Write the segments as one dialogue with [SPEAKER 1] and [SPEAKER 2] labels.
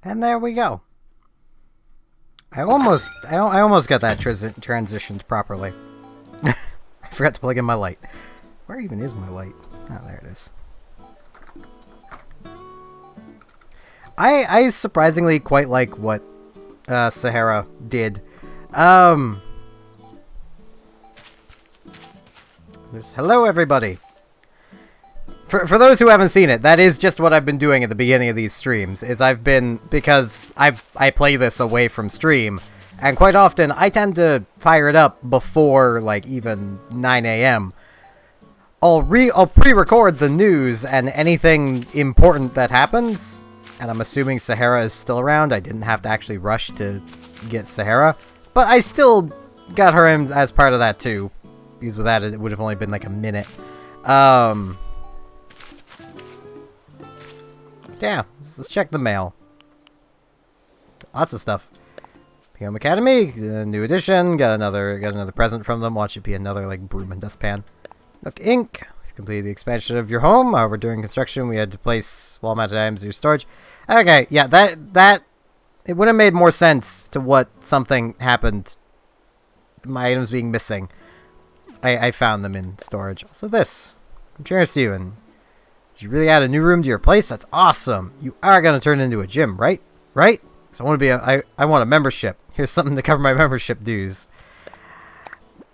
[SPEAKER 1] And there we go. I almost got that transitioned properly. I forgot to plug in my light. Where even is my light? Oh, there it is. I surprisingly quite like what Sahara did. Hello, everybody. For those who haven't seen it, that is just what I've been doing at the beginning of these streams, is because I play this away from stream, and quite often I tend to fire it up before, like, even 9 a.m. I'll pre-record the news and anything important that happens, and I'm assuming Sahara is still around. I didn't have to actually rush to get Sahara, but I still got her in as part of that too, because without it would have only been like a minute. Yeah, let's check the mail. Lots of stuff. PM Academy, new edition. Got another present from them. Watch it be another like broom and dustpan. Nook Inc. We've completed the expansion of your home. However, during construction, we had to place wall-mounted items in your storage. Okay, yeah, that it would have made more sense to what something happened. My items being missing. I found them in storage. Also this. Cheers to you, and did you really add a new room to your place? That's awesome. You are gonna turn it into a gym, right? Right? So I want to be I want a membership. Here's something to cover my membership dues.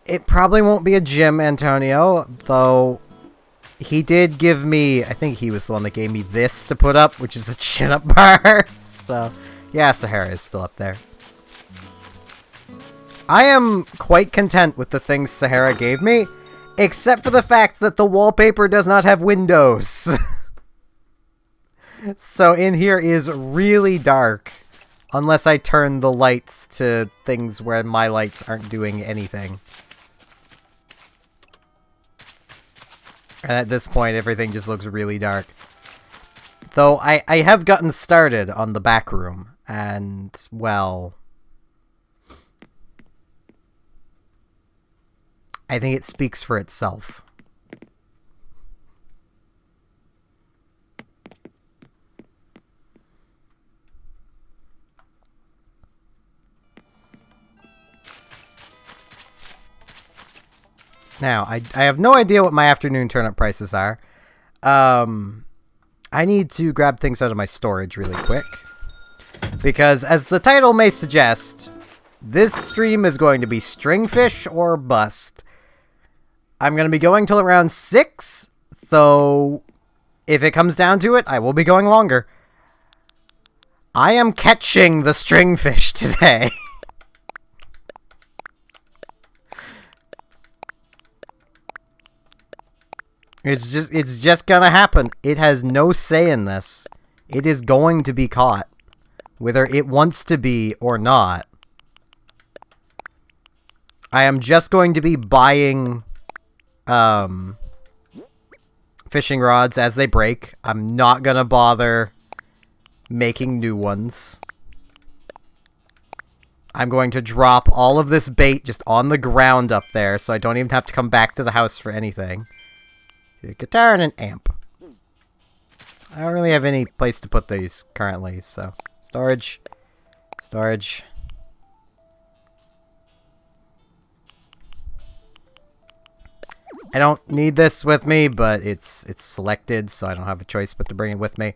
[SPEAKER 1] It probably won't be a gym, Antonio, though he did give me, I think he was the one that gave me this to put up, which is a chin-up bar. So, yeah, Sahara is still up there. I am quite content with the things Sahara gave me, except for the fact that the wallpaper does not have windows. So in here is really dark, unless I turn the lights to things where my lights aren't doing anything. And at this point, everything just looks really dark. Though, I have gotten started on the back room, and, well, I think it speaks for itself. Now, I have no idea what my afternoon turnip prices are. I need to grab things out of my storage really quick. Because, as the title may suggest, this stream is going to be Stringfish or Bust. I'm going to be going till around 6, though if it comes down to it, I will be going longer. I am catching the Stringfish today. It's just gonna happen. It has no say in this. It is going to be caught. Whether it wants to be or not. I am just going to be buying fishing rods as they break. I'm not gonna bother making new ones. I'm going to drop all of this bait just on the ground up there so I don't even have to come back to the house for anything. A guitar and an amp. I don't really have any place to put these currently, so storage. Storage. I don't need this with me, but it's selected, so I don't have a choice but to bring it with me.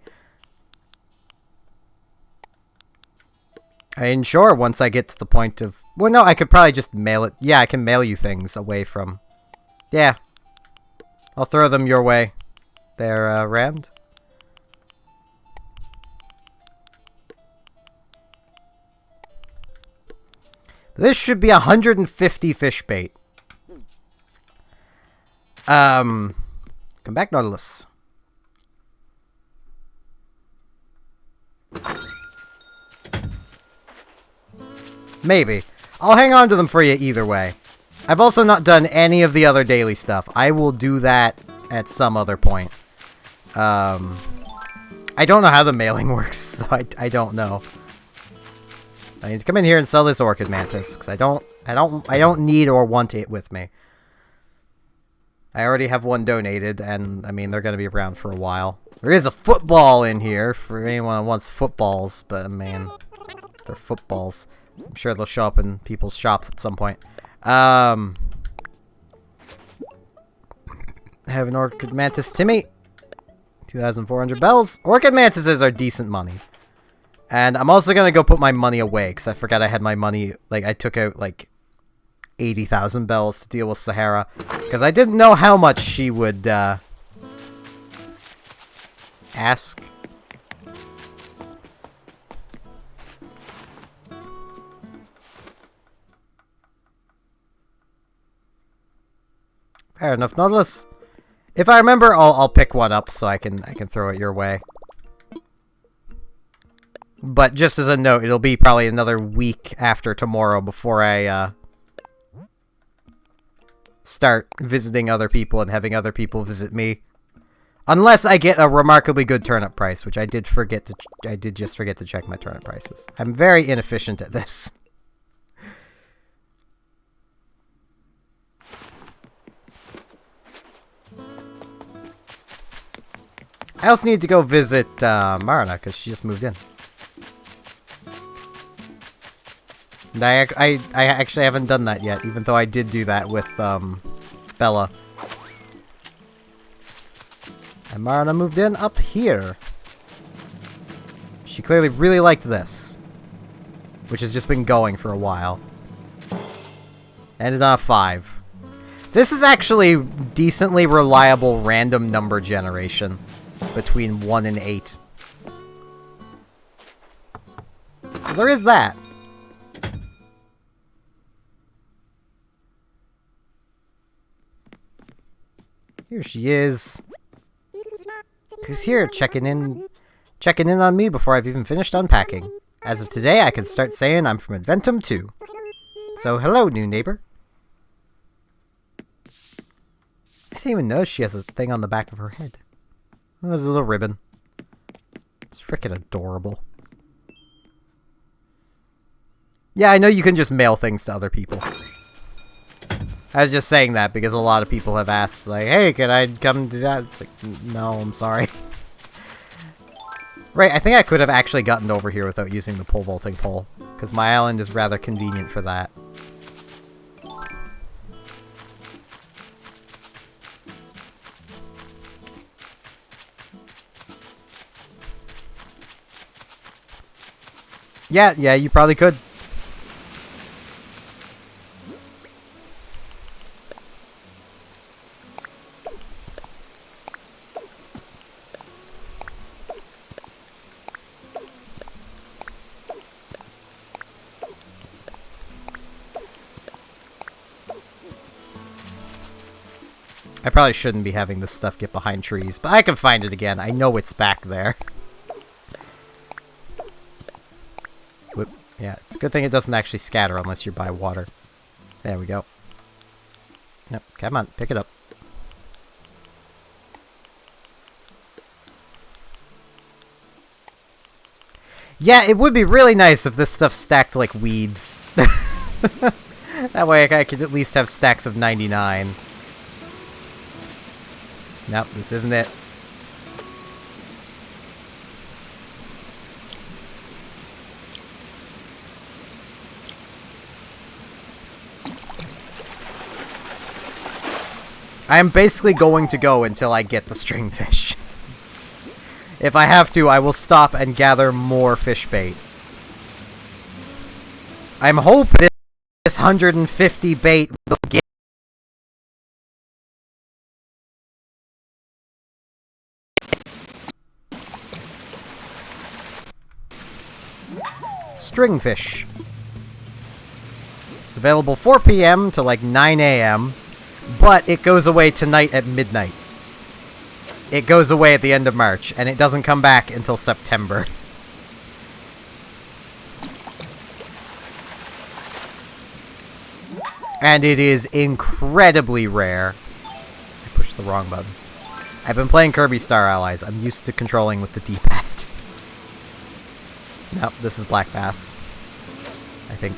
[SPEAKER 1] I mean, sure, once I get to the point of... Well, no, I could probably just mail it. Yeah, I can mail you things away from... Yeah. I'll throw them your way. There, Rand. This should be 150 fish bait. Come back, Nautilus. Maybe. I'll hang on to them for you either way. I've also not done any of the other daily stuff. I will do that at some other point. I don't know how the mailing works, so I don't know. I need to come in here and sell this orchid mantis, because I don't need or want it with me. I already have one donated, and I mean they're gonna be around for a while. There is a football in here for anyone who wants footballs, but man, they're footballs. I'm sure they'll show up in people's shops at some point. I have an orchid mantis Timmy. 2,400 bells. Orchid mantises are decent money. And I'm also gonna go put my money away, because I forgot I had my money, like, I took out, like, 80,000 bells to deal with Sahara, because I didn't know how much she would, ask. Fair enough, Nautilus. If I remember, I'll pick one up so I can throw it your way. But just as a note, it'll be probably another week after tomorrow before I start visiting other people and having other people visit me. Unless I get a remarkably good turnip price, which I did just forget to check my turnip prices. I'm very inefficient at this. I also need to go visit Marina, because she just moved in. And I actually haven't done that yet, even though I did do that with Bella. And Marna moved in up here. She clearly really liked this, which has just been going for a while. Ended on a 5. This is actually decently reliable random number generation between 1 and 8. So there is that. Here she is. Who's here checking in on me before I've even finished unpacking. As of today, I can start saying I'm from Adventum 2. So hello, new neighbor. I didn't even notice she has a thing on the back of her head. Oh, there's a little ribbon. It's freaking adorable. Yeah, I know you can just mail things to other people. I was just saying that because a lot of people have asked, like, hey, can I come do that? It's like, no, I'm sorry. Right, I think I could have actually gotten over here without using the pole vaulting pole, because my island is rather convenient for that. Yeah, you probably could. I probably shouldn't be having this stuff get behind trees, but I can find it again. I know it's back there. Whoop. Yeah, it's a good thing it doesn't actually scatter unless you're by water. There we go. Nope, come on, pick it up. Yeah, it would be really nice if this stuff stacked like weeds. That way I could at least have stacks of 99. Nope, this isn't it. I am basically going to go until I get the stringfish. If I have to, I will stop and gather more fish bait. I'm hoping this 150 bait will get Stringfish. It's available 4 p.m. to like 9 a.m., but it goes away tonight at midnight. It goes away at the end of March, and it doesn't come back until September. And it is incredibly rare. I pushed the wrong button. I've been playing Kirby Star Allies. I'm used to controlling with the D-pad. Nope, this is black bass. I think.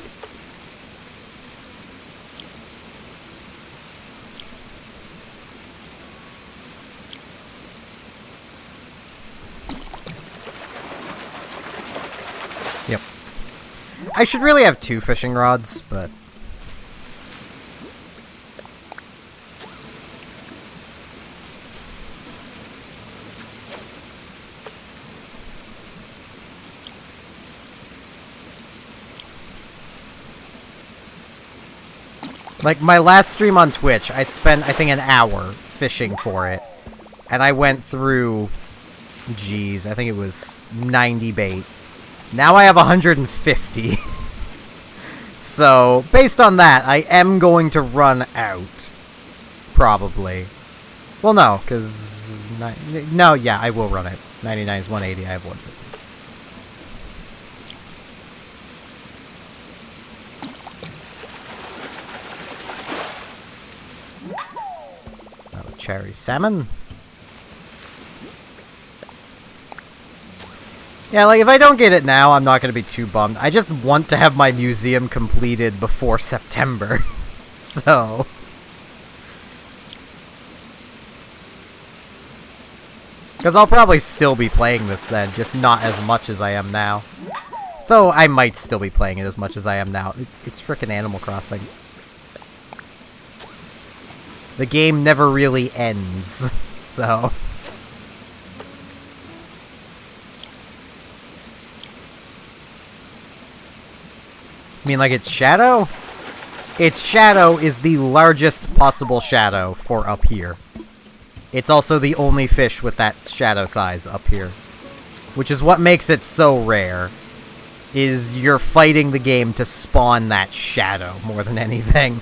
[SPEAKER 1] Yep. I should really have 2 fishing rods, but... like, my last stream on Twitch, I spent, I think, an hour fishing for it. And I went through, geez, I think it was 90 bait. Now I have 150. So, based on that, I am going to run out. Probably. Well, no, because... no, yeah, I will run out. 99 is 180, I have 150. Cherry salmon. Yeah, like, if I don't get it now, I'm not going to be too bummed. I just want to have my museum completed before September. So... because I'll probably still be playing this then, just not as much as I am now. Though, I might still be playing it as much as I am now. It's frickin' Animal Crossing. The game never really ends, so... I mean, like, its shadow? Its shadow is the largest possible shadow for up here. It's also the only fish with that shadow size up here. Which is what makes it so rare. Is you're fighting the game to spawn that shadow more than anything.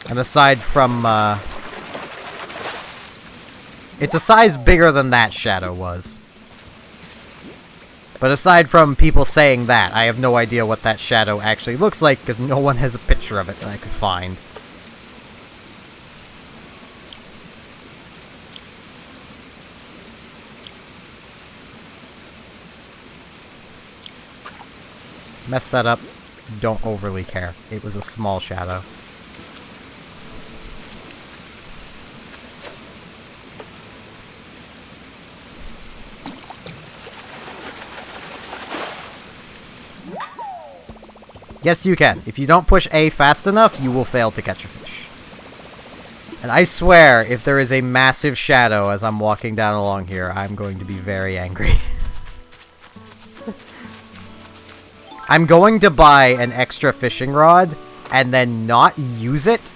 [SPEAKER 1] And aside from, it's a size bigger than that shadow was. But aside from people saying that, I have no idea what that shadow actually looks like, because no one has a picture of it that I could find. Messed that up. Don't overly care. It was a small shadow. Yes, you can. If you don't push A fast enough, you will fail to catch a fish. And I swear, if there is a massive shadow as I'm walking down along here, I'm going to be very angry. I'm going to buy an extra fishing rod and then not use it,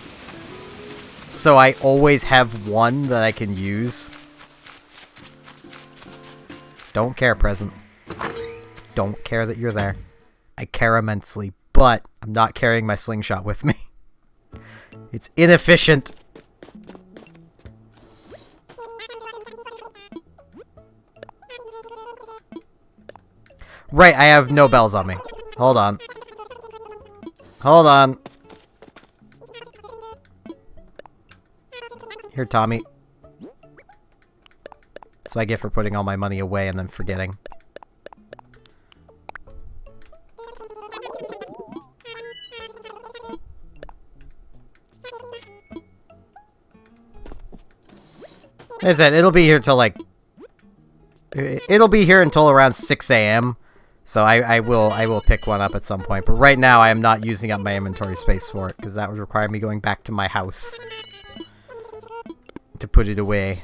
[SPEAKER 1] so I always have one that I can use. Don't care, present. Don't care that you're there. I care immensely, but I'm not carrying my slingshot with me. It's inefficient. Right, I have no bells on me. Hold on. Hold on. Here, Tommy. That's what I get for putting all my money away and then forgetting. As I said, it'll be here till like... It'll be here until around 6 a.m. So I will pick one up at some point. But right now I am not using up my inventory space for it, because that would require me going back to my house to put it away.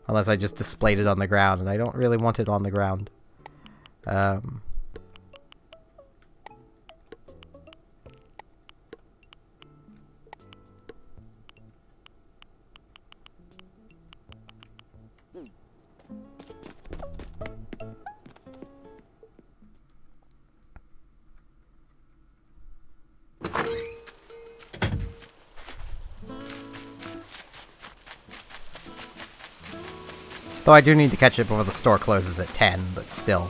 [SPEAKER 1] Unless I just displayed it on the ground, and I don't really want it on the ground. Though I do need to catch it before the store closes at 10, but still.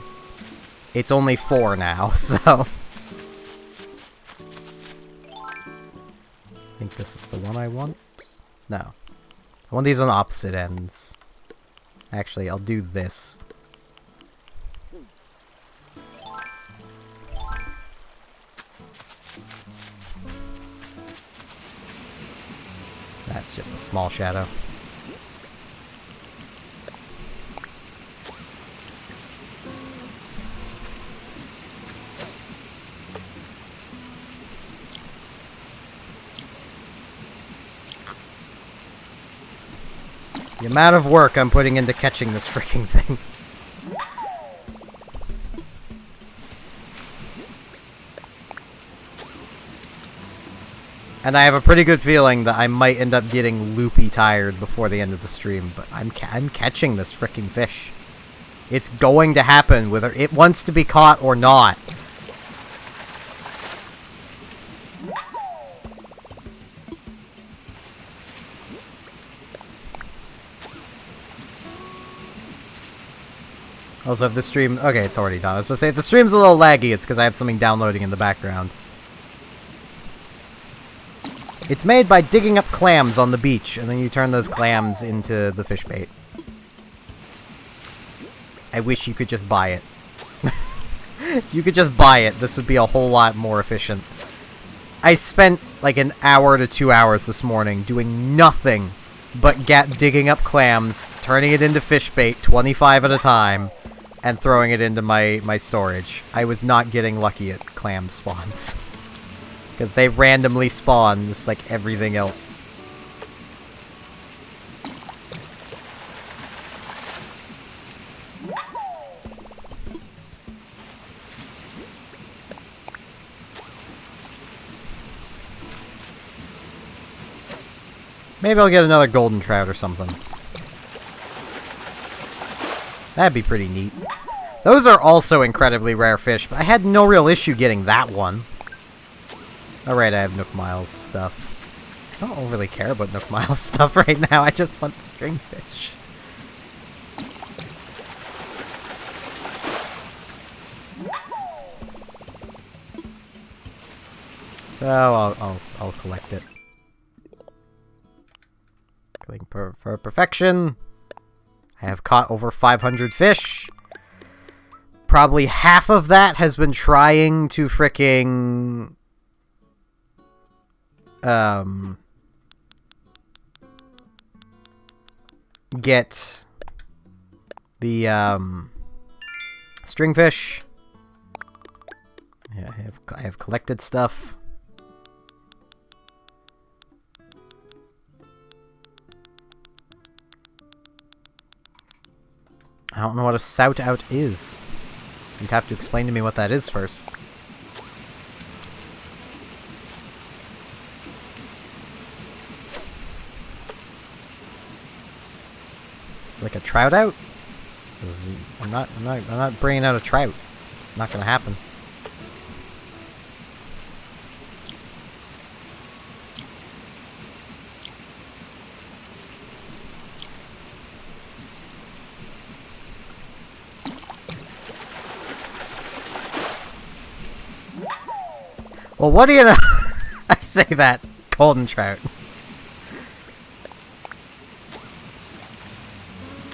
[SPEAKER 1] It's only 4 now, so... I think this is the one I want? No. I want these on opposite ends. Actually, I'll do this. That's just a small shadow. The amount of work I'm putting into catching this freaking thing. And I have a pretty good feeling that I might end up getting loopy tired before the end of the stream, but I'm catching this freaking fish. It's going to happen, whether it wants to be caught or not. Also, if the stream... Okay, it's already done. I was going to say, if the stream's a little laggy, it's because I have something downloading in the background. It's made by digging up clams on the beach, and then you turn those clams into the fish bait. I wish you could just buy it. If you could just buy it, this would be a whole lot more efficient. I spent like an hour to 2 hours this morning doing nothing but digging up clams, turning it into fish bait, 25 at a time, and throwing it into my storage. I was not getting lucky at clam spawns. Because they randomly spawn, just like everything else. Maybe I'll get another golden trout or something. That'd be pretty neat. Those are also incredibly rare fish, but I had no real issue getting that one. Alright, I have Nook Miles stuff. I don't really care about Nook Miles stuff right now, I just want the stringfish. So I'll collect it. For perfection. I have caught over 500 fish. Probably half of that has been trying to fricking... get the, stringfish. Yeah, I have collected stuff. I don't know what a sout out is. You'd have to explain to me what that is first. It's like a trout out? I'm not bringing out a trout. It's not gonna happen. Well, what do you know? I say that. Golden trout.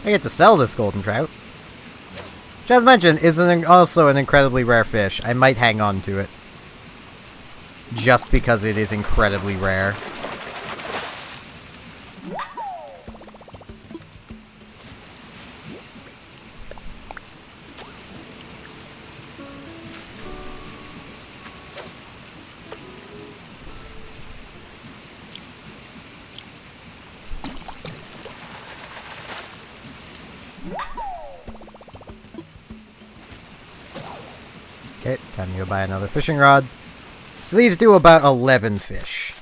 [SPEAKER 1] I get to sell this golden trout. Which, as mentioned, is also an incredibly rare fish. I might hang on to it. Just because it is incredibly rare. Okay, time to go buy another fishing rod. So these do about 11 fish.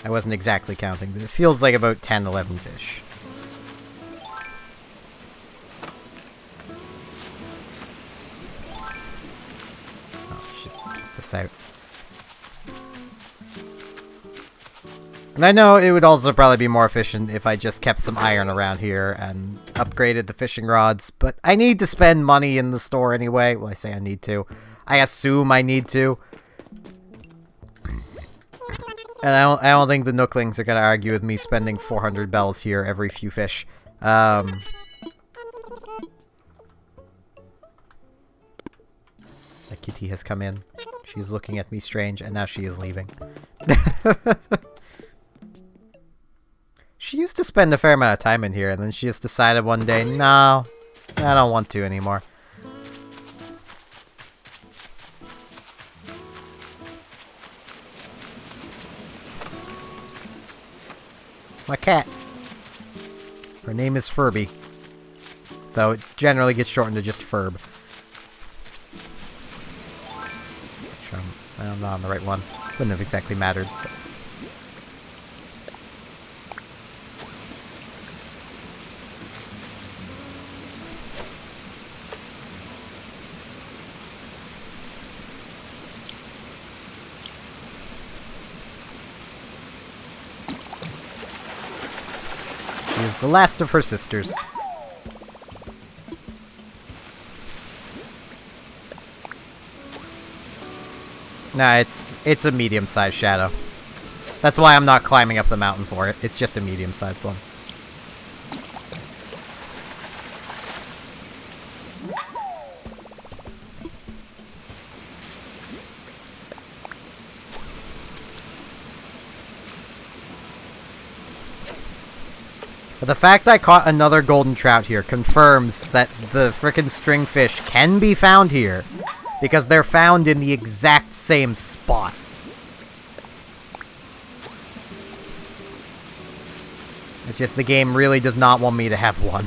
[SPEAKER 1] I wasn't exactly counting, but it feels like about 10, 11 fish. Oh, keep this out. And I know it would also probably be more efficient if I just kept some iron around here and upgraded the fishing rods, but I need to spend money in the store anyway. Well, I say I need to. I assume I need to. And I don't think the Nooklings are going to argue with me spending 400 bells here every few fish. My kitty has come in. She's looking at me strange, and now she is leaving. She used to spend a fair amount of time in here, and then she just decided one day, no, I don't want to anymore. My cat. Her name is Furby. Though it generally gets shortened to just Furb. I'm not on the right one. Wouldn't have exactly mattered. But. She is the last of her sisters. Nah, it's a medium-sized shadow. That's why I'm not climbing up the mountain for it. It's just a medium-sized one. But the fact I caught another golden trout here confirms that the frickin' stringfish can be found here, because they're found in the exact same spot. It's just the game really does not want me to have one.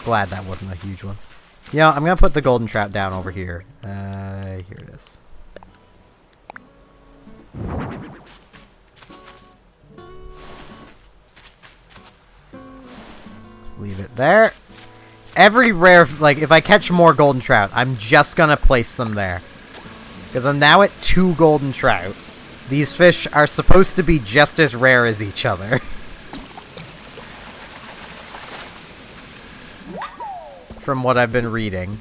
[SPEAKER 1] Glad that wasn't a huge one. You know, I'm gonna put the golden trout down over here. Here it is. Just leave it there. Every rare, like, if I catch more golden trout, I'm just gonna place them there. Because I'm now at 2 golden trout. These fish are supposed to be just as rare as each other. From what I've been reading.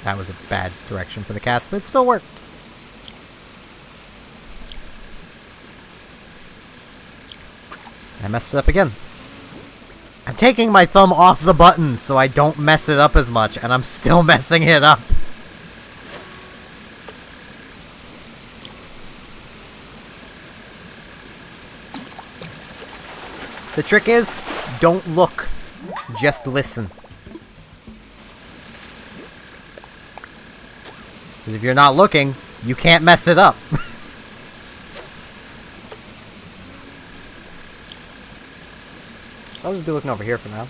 [SPEAKER 1] That was a bad direction for the cast, but it still worked. I messed it up again. I'm taking my thumb off the button so I don't mess it up as much, and I'm still messing it up. The trick is, don't look, just listen. Because if you're not looking, you can't mess it up. I'll just be looking over here for now.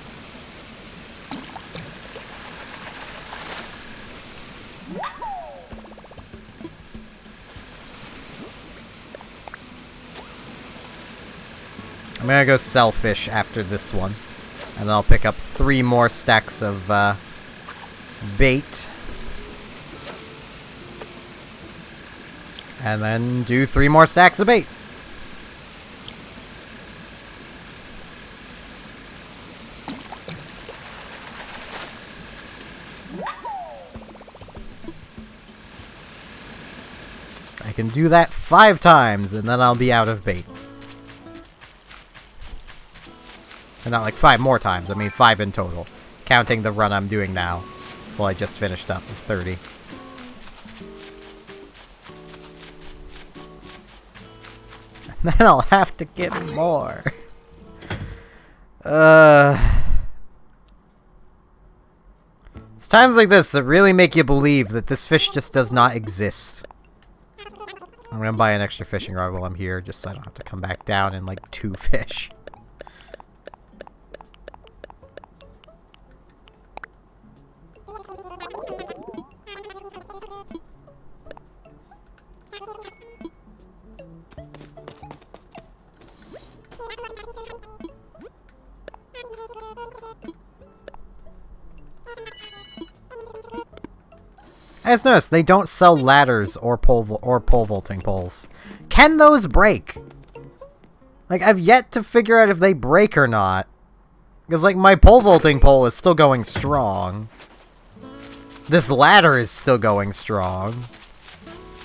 [SPEAKER 1] I'm gonna go sell fish after this one. And then I'll pick up 3 more stacks of bait. And then do 3 more stacks of bait. I can do that 5 times, and then I'll be out of bait. And not like 5 more times, I mean 5 in total. Counting the run I'm doing now. Well, I just finished up with 30. And then I'll have to get more. It's times like this that really make you believe that this fish just does not exist. I'm gonna buy an extra fishing rod while I'm here, just so I don't have to come back down in like 2 fish. I just noticed they don't sell ladders or pole vaulting poles. Can those break? Like, I've yet to figure out if they break or not. Because, like, my pole vaulting pole is still going strong. This ladder is still going strong.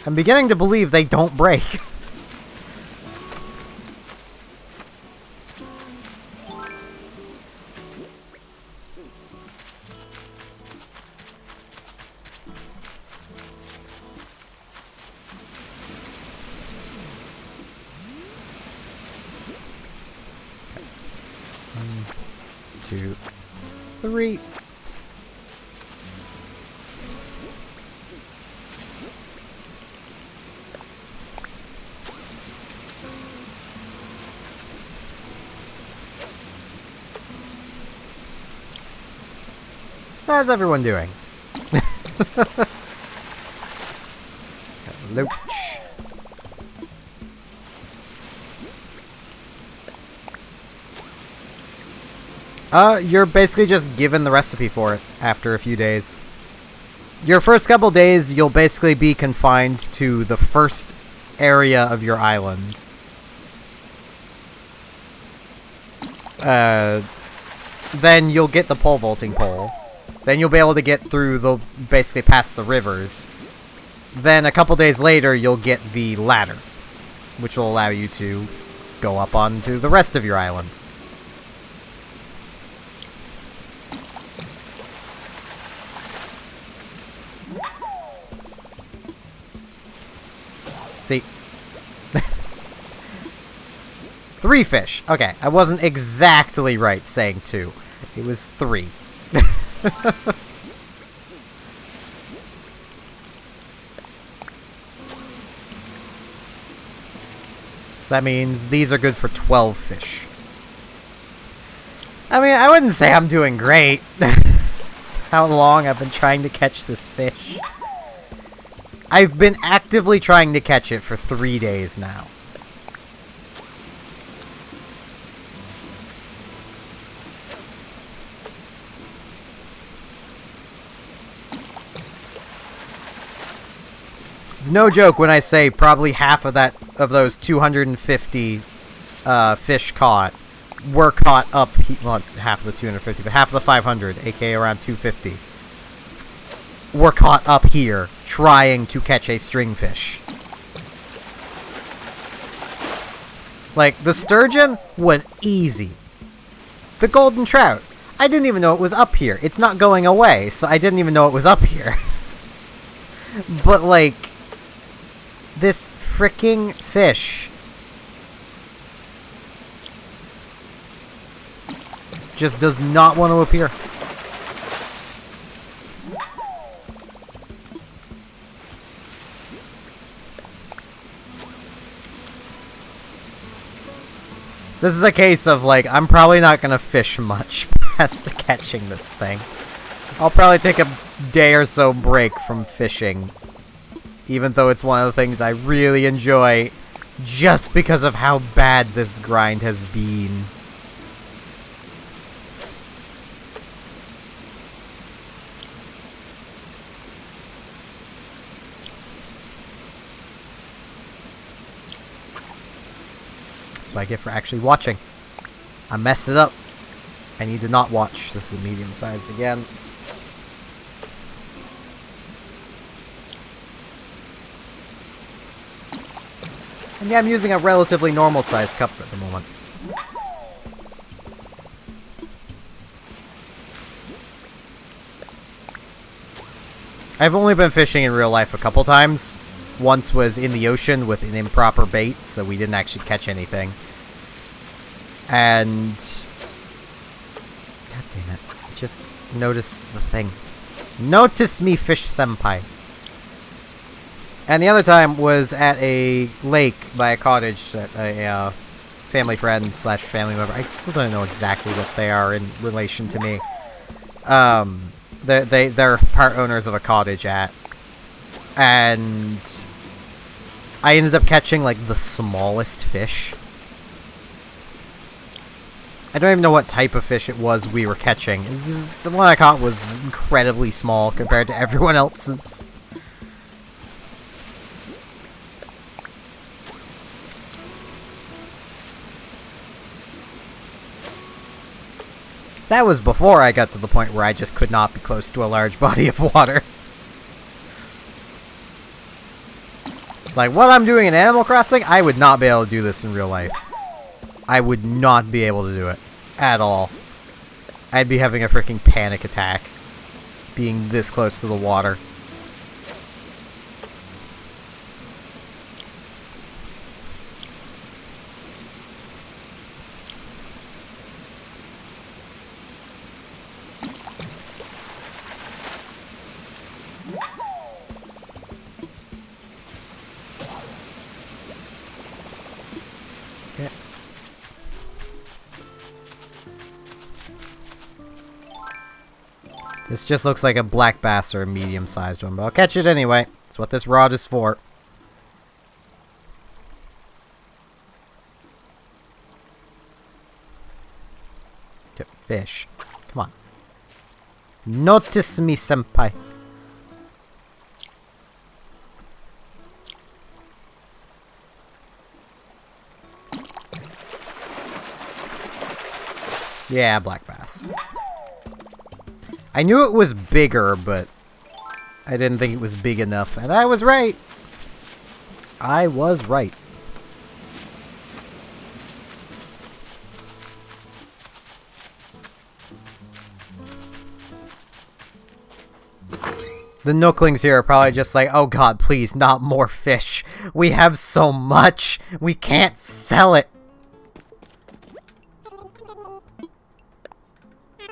[SPEAKER 1] I'm beginning to believe they don't break. Two, 3. So how's everyone doing? Loach. You're basically just given the recipe for it after a few days. Your first couple days, you'll basically be confined to the first area of your island. Then you'll get the pole vaulting pole. Then you'll be able to get through basically past the rivers. Then a couple days later, you'll get the ladder, which will allow you to go up onto the rest of your island. 3 fish. Okay, I wasn't exactly right saying 2. It was 3. So that means these are good for 12 fish. I mean, I wouldn't say I'm doing great. How long I've been trying to catch this fish. I've been actively trying to catch it for 3 days now. It's no joke when I say probably half of those 250 fish caught were caught up. Well, half of the 250, but half of the 500, aka around 250, were caught up here trying to catch a stringfish. Like, the sturgeon was easy. The golden trout, I didn't even know it was up here. It's not going away, so I didn't even know it was up here. But, like, this freaking fish just does not want to appear. This is a case of, like, I'm probably not gonna fish much past catching this thing. I'll probably take a day or so break from fishing, even though it's one of the things I really enjoy, just because of how bad this grind has been. That's what I get for actually watching. I messed it up. I need to not watch. This is medium-sized again. And yeah, I'm using a relatively normal-sized cup at the moment. I've only been fishing in real life a couple times. Once was in the ocean with an improper bait, so we didn't actually catch anything. And... God damn it. Just notice the thing. Notice me, fish senpai. And the other time was at a lake by a cottage that a family friend slash family member. I still don't know exactly what they are in relation to me. They're part owners of a cottage at. And I ended up catching, like, the smallest fish. I don't even know what type of fish it was we were catching. The one I caught was incredibly small compared to everyone else's. That was before I got to the point where I just could not be close to a large body of water. Like, what I'm doing in Animal Crossing, I would not be able to do this in real life. I would not be able to do it. At all. I'd be having a freaking panic attack. Being this close to the water. This just looks like a black bass or a medium-sized one, but I'll catch it anyway. That's what this rod is for. Get fish. Come on. Notice me, senpai. Yeah, black bass. I knew it was bigger, but I didn't think it was big enough, and I was right. I was right. The nooklings here are probably just like, oh god, please, not more fish. We have so much. We can't sell it.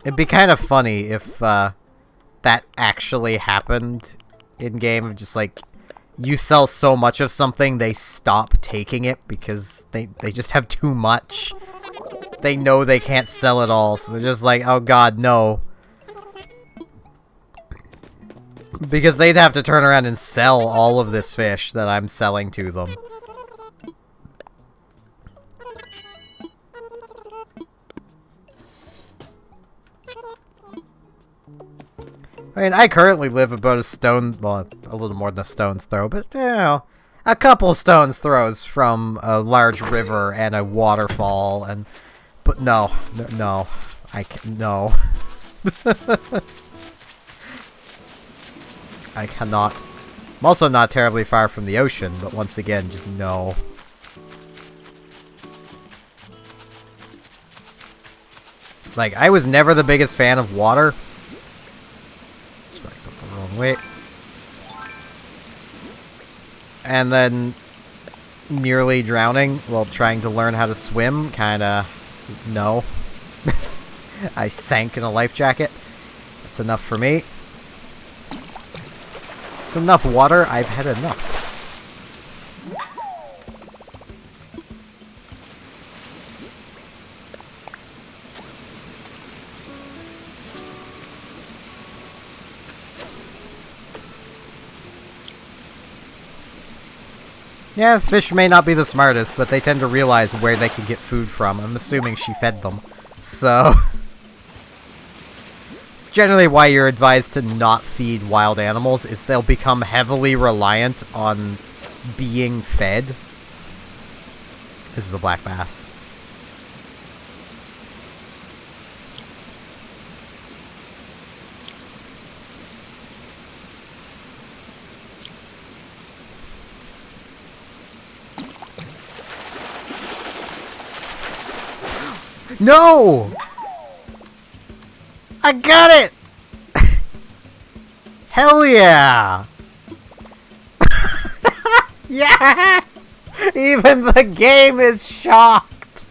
[SPEAKER 1] It'd be kind of funny if that actually happened in-game. Just like, you sell so much of something, they stop taking it because they just have too much. They know they can't sell it all, so they're just like, oh god, no. Because they'd have to turn around and sell all of this fish that I'm selling to them. I mean, I currently live about well, a little more than a stone's throw, but, you know, a couple stone's throws from a large river and a waterfall, and... But no, no, no. I cannot. I'm also not terribly far from the ocean, but once again, just no. Like, I was never the biggest fan of water. Swipe up the wrong way. And then nearly drowning while trying to learn how to swim, kinda, no. I sank in a life jacket. That's enough for me. It's enough water, I've had enough. Yeah, fish may not be the smartest, but they tend to realize where they can get food from. I'm assuming she fed them. So... it's generally why you're advised to not feed wild animals, is they'll become heavily reliant on being fed. This is a black bass. No! I got it! Hell yeah! Yeah! Even the game is shocked!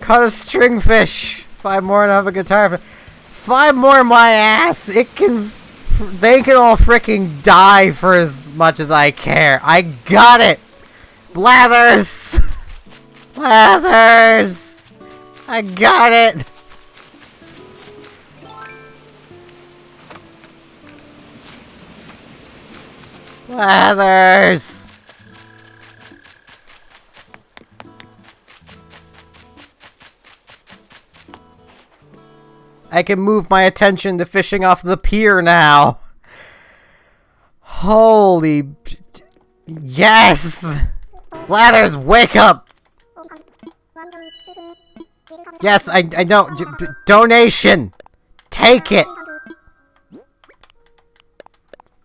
[SPEAKER 1] Caught a stringfish! 5 more and I have a guitar. 5 more my ass! It can... They can all freaking die for as much as I care. I got it! Blathers! Blathers! I got it! Blathers! I can move my attention to fishing off the pier now. Holy... Yes! Blathers, wake up! Yes, I know. Donation! Take it!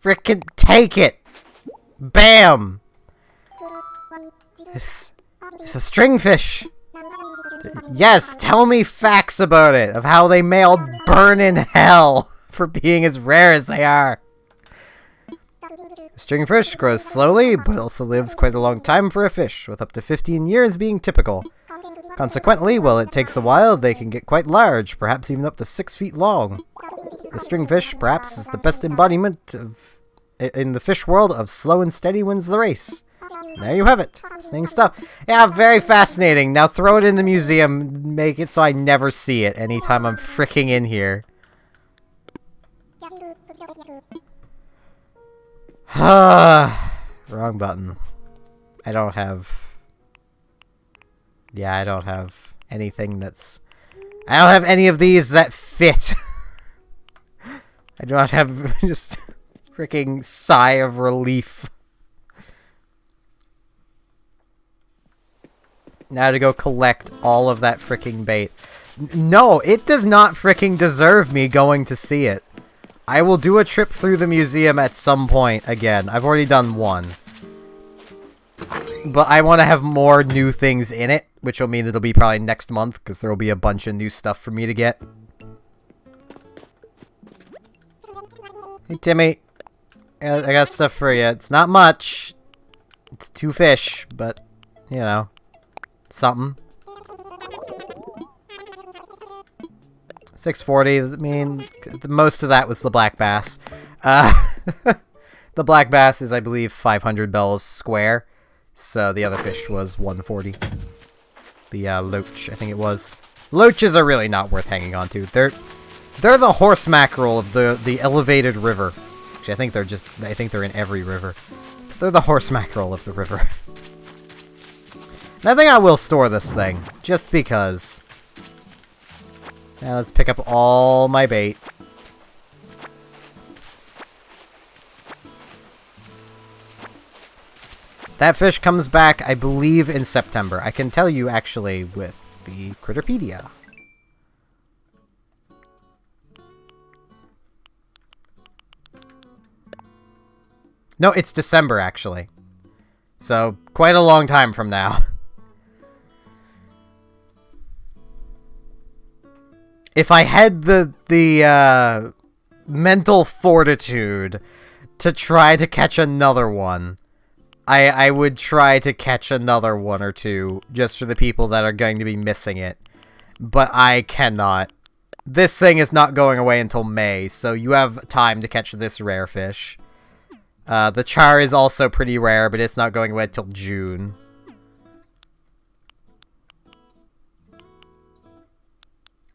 [SPEAKER 1] Frickin' take it! Bam! It's a stringfish! Yes, tell me facts about it, of how they may all burn in hell for being as rare as they are. Stringfish grows slowly, but also lives quite a long time for a fish, with up to 15 years being typical. Consequently, while it takes a while, they can get quite large, perhaps even up to 6 feet long. The stringfish, perhaps, is the best embodiment in the fish world of slow and steady wins the race. And there you have it. Fascinating stuff. Yeah, very fascinating. Now throw it in the museum, make it so I never see it anytime I'm fricking in here. Wrong button. I don't have... Yeah, I don't have anything that's... I don't have any of these that fit. I do not have just freaking sigh of relief. Now to go collect all of that freaking bait. No, it does not freaking deserve me going to see it. I will do a trip through the museum at some point again. I've already done one. But I want to have more new things in it, which will mean it'll be probably next month, because there will be a bunch of new stuff for me to get. Hey, Timmy. I got stuff for you. It's not much. It's 2 fish, but, you know, something. 640. I mean, most of that was the black bass. The black bass is, I believe, 500 bells square. So the other fish was 140. The loach, I think it was. Loaches are really not worth hanging on to. They're the horse mackerel of the elevated river. Actually, I think they're in every river. They're the horse mackerel of the river. And I think I will store this thing, just because. Now let's pick up all my bait. That fish comes back, I believe, in September. I can tell you, actually, with the Critterpedia. No, it's December, actually. So, quite a long time from now. If I had the mental fortitude to try to catch another one, I would try to catch another one or two, just for the people that are going to be missing it. But I cannot. This thing is not going away until May, so you have time to catch this rare fish. The char is also pretty rare, but it's not going away until June.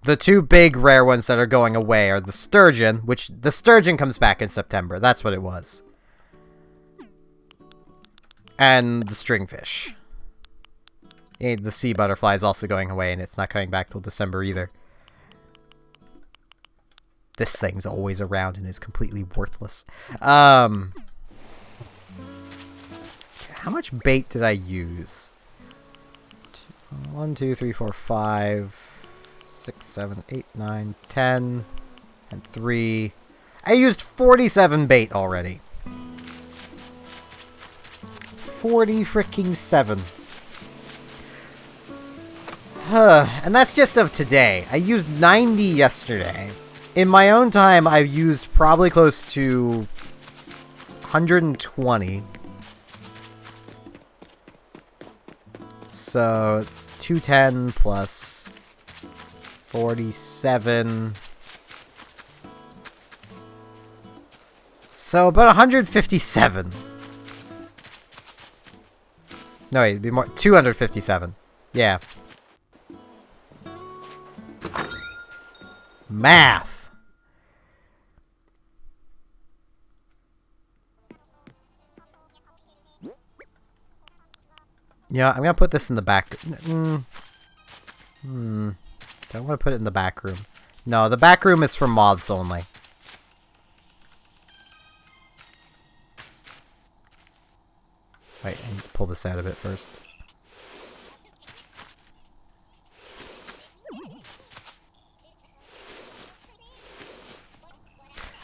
[SPEAKER 1] The two big rare ones that are going away are the sturgeon, which the sturgeon comes back in September. That's what it was. And the stringfish. The sea butterfly is also going away, and it's not coming back till December either. This thing's always around and is completely worthless. How much bait did I use? 1, 2, 3, 4, 5, 6, 7, 8, 9, 10, and 3. I used 47 bait already. 40 freaking 7. And that's just of today. I used 90 yesterday. In my own time, I've used probably close to 120. So it's 210 plus 47. So about 157. No, wait, it'd be more. 257. Yeah. Math. Yeah, I'm gonna put this in the back. Don't want to put it in the back room. No, the back room is for moths only. Wait, I need to pull this out a bit first.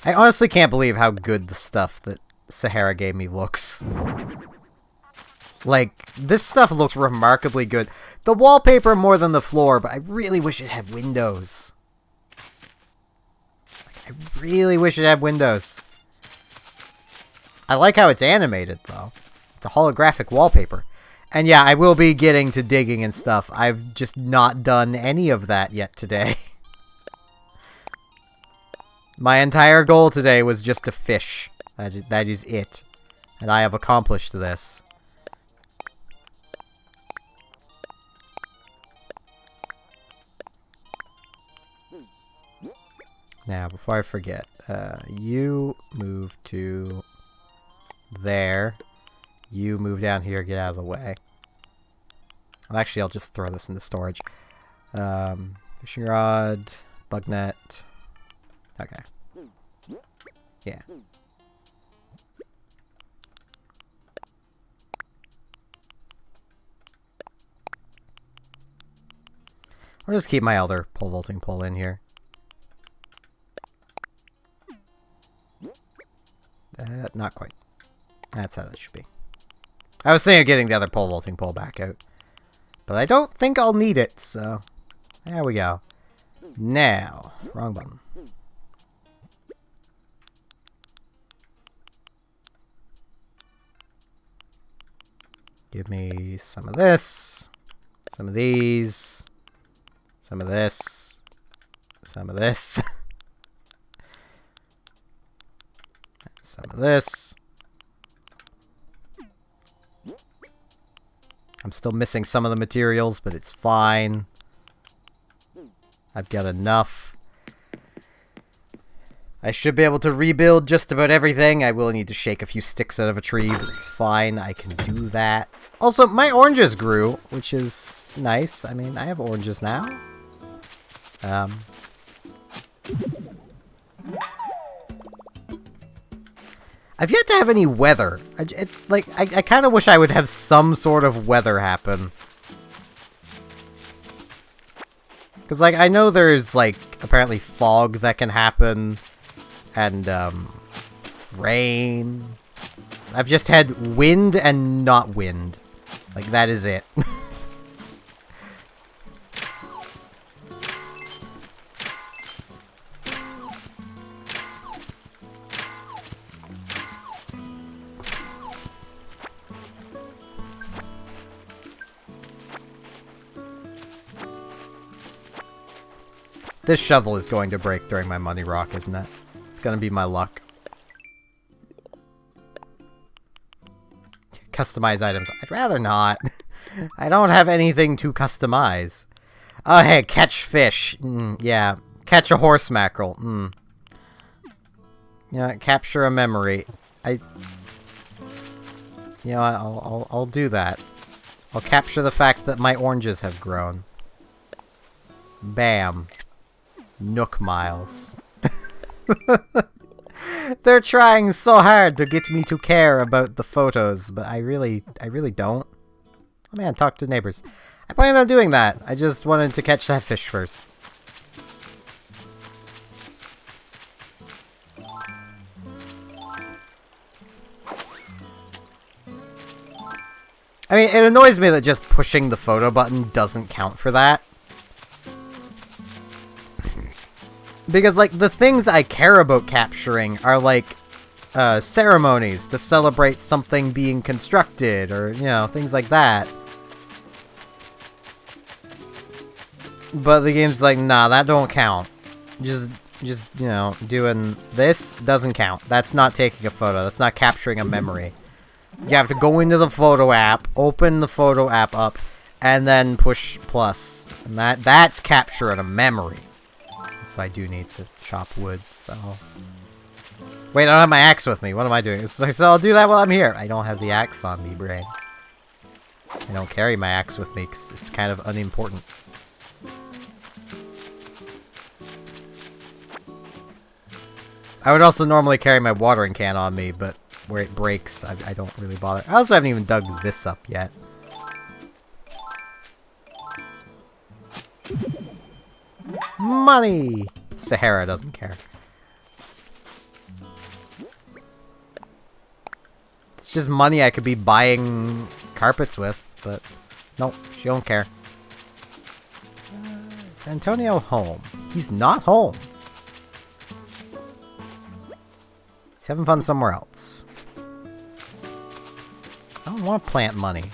[SPEAKER 1] I honestly can't believe how good the stuff that Sahara gave me looks. Like, this stuff looks remarkably good. The wallpaper more than the floor, but I really wish it had windows. I really wish it had windows. I like how it's animated, though. It's a holographic wallpaper. And yeah, I will be getting to digging and stuff. I've just not done any of that yet today. My entire goal today was just to fish. That is it. And I have accomplished this. Now, before I forget, you move to there. You move down here, get out of the way. Well, actually, I'll just throw this into storage. Fishing rod, bug net. Okay. Yeah. I'll just keep my other pole vaulting pole in here. Not quite. That's how that should be. I was thinking of getting the other pole vaulting pole back out. But I don't think I'll need it, so... There we go. Now. Wrong button. Give me some of this. Some of these. Some of this. Some of this. Some of this. I'm still missing some of the materials, but it's fine. I've got enough. I should be able to rebuild just about everything. I will need to shake a few sticks out of a tree, but it's fine. I can do that. Also, my oranges grew, which is nice. I mean, I have oranges now. I've yet to have any weather. I kind of wish I would have some sort of weather happen. Because, like, I know there's, like, apparently fog that can happen. And, rain. I've just had wind and not wind. Like, that is it. This shovel is going to break during my money rock, isn't it? It's gonna be my luck. Customize items. I'd rather not. I don't have anything to customize. Oh, hey, catch fish. Yeah. Catch a horse mackerel. Yeah, capture a memory. You know, I'll do that. I'll capture the fact that my oranges have grown. Bam. Nook miles. They're trying so hard to get me to care about the photos, but I really don't. Oh man, talk to neighbors. I plan on doing that. I just wanted to catch that fish first. I mean, it annoys me that just pushing the photo button doesn't count for that. Because, like, the things I care about capturing are, like, ceremonies to celebrate something being constructed, or, you know, things like that. But the game's like, nah, that don't count. Just, you know, doing this doesn't count. That's not taking a photo. That's not capturing a memory. You have to go into the photo app, open the photo app up, and then push plus. And that's capturing a memory. So I do need to chop wood, so... Wait, I don't have my axe with me. What am I doing? So I'll do that while I'm here. I don't have the axe on me, brain. I don't carry my axe with me because it's kind of unimportant. I would also normally carry my watering can on me, but where it breaks, I don't really bother. I also haven't even dug this up yet. Money! Sahara doesn't care. It's just money I could be buying carpets with, but nope, she don't care. Is Antonio home? He's not home. He's having fun somewhere else. I don't want to plant money.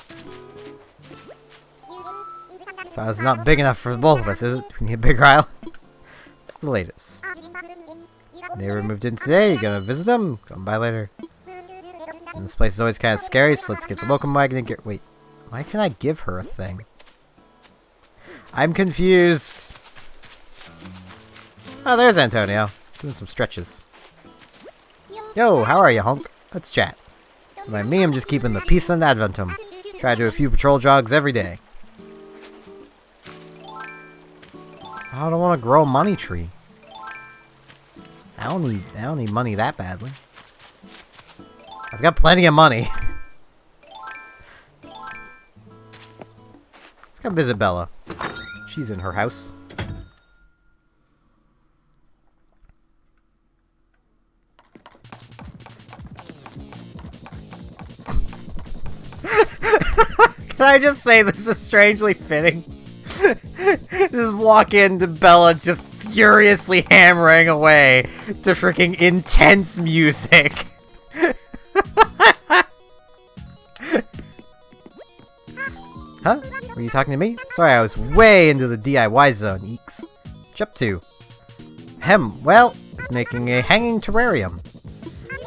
[SPEAKER 1] So it's not big enough for both of us, is it? We need a bigger island. It's the latest. Neighbor moved in today. You gonna visit them? Come by later. And this place is always kind of scary, so let's get the welcome wagon and get... Wait, why can't I give her a thing? I'm confused. Oh, there's Antonio. Doing some stretches. Yo, how are you, hunk? Let's chat. By me, I'm just keeping the peace and adventum. Try to do a few patrol jogs every day. I don't want to grow a money tree. I don't need money that badly. I've got plenty of money. Let's go visit Bella. She's in her house. Can I just say this is strangely fitting? Just walk into Bella just furiously hammering away to freaking intense music. Huh? Were you talking to me? Sorry, I was way into the DIY zone, eeks. What you up to? Well, it's making a hanging terrarium.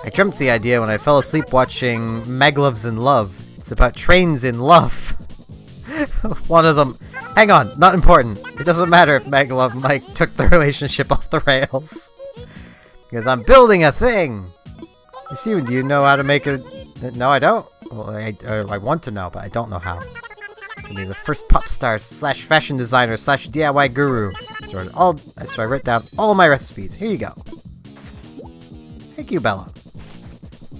[SPEAKER 1] I dreamt the idea when I fell asleep watching Maglov's in Love. It's about trains in love. One of them... Hang on, not important. It doesn't matter if Maglov and Mike took the relationship off the rails. Because I'm building a thing! Steven, do you know how to make a... No, I don't. Well, I want to know, but I don't know how. I'll be the first pop star / fashion designer / DIY guru. So I wrote down all my recipes. Here you go. Thank you, Bella.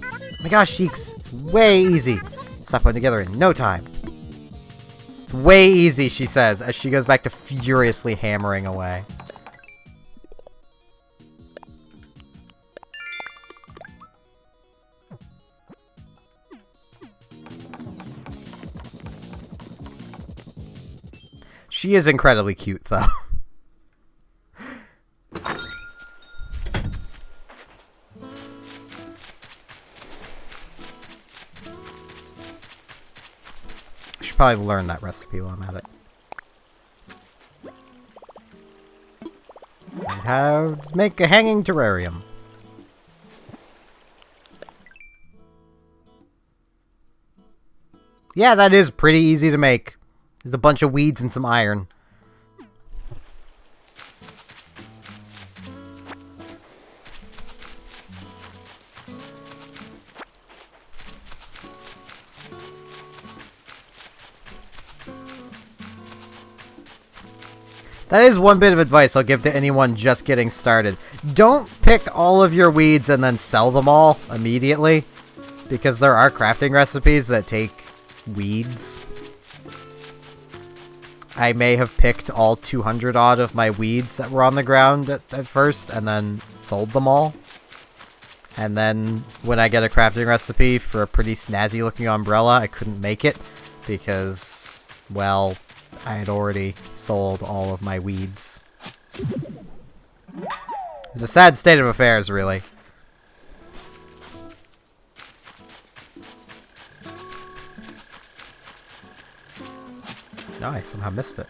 [SPEAKER 1] Oh my gosh, Sheeks, it's way easy. Stop putting together in no time. It's way easy, she says, as she goes back to furiously hammering away. She is incredibly cute, though. I should probably learn that recipe while I'm at it. And how to make a hanging terrarium. Yeah, that is pretty easy to make. Just a bunch of weeds and some iron. That is one bit of advice I'll give to anyone just getting started. Don't pick all of your weeds and then sell them all immediately, because there are crafting recipes that take weeds. I may have picked all 200 odd of my weeds that were on the ground at first, and then sold them all. And then when I get a crafting recipe for a pretty snazzy looking umbrella, I couldn't make it because, well, I had already sold all of my weeds. It's a sad state of affairs, really. No, I somehow missed it.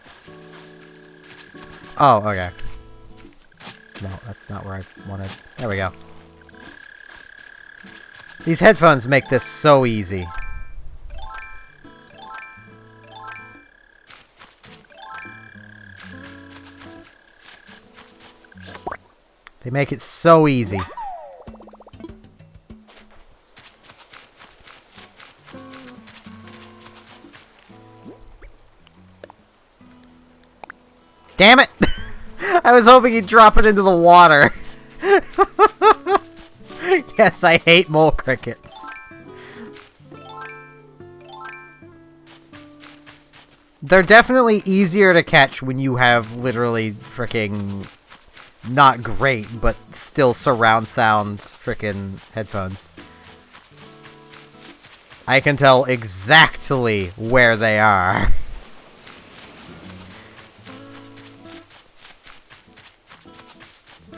[SPEAKER 1] Oh, okay. No, that's not where I wanted. There we go. These headphones make this so easy. They make it so easy. Damn it! I was hoping he'd drop it into the water. Yes, I hate mole crickets. They're definitely easier to catch when you have literally frickin' not great, but still surround sound frickin' headphones. I can tell exactly where they are.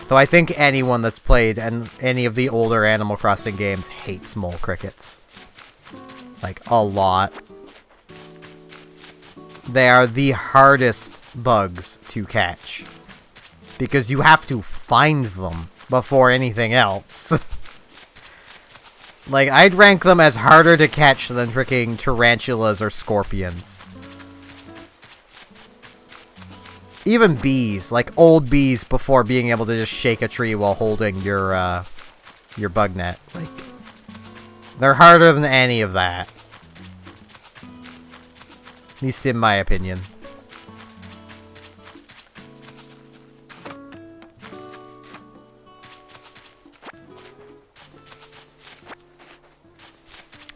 [SPEAKER 1] Though I think anyone that's played any of the older Animal Crossing games hates mole crickets. Like, a lot. They are the hardest bugs to catch. Because you have to find them before anything else. Like, I'd rank them as harder to catch than freaking tarantulas or scorpions. Even bees, like old bees before being able to just shake a tree while holding your bug net. Like, they're harder than any of that. At least in my opinion.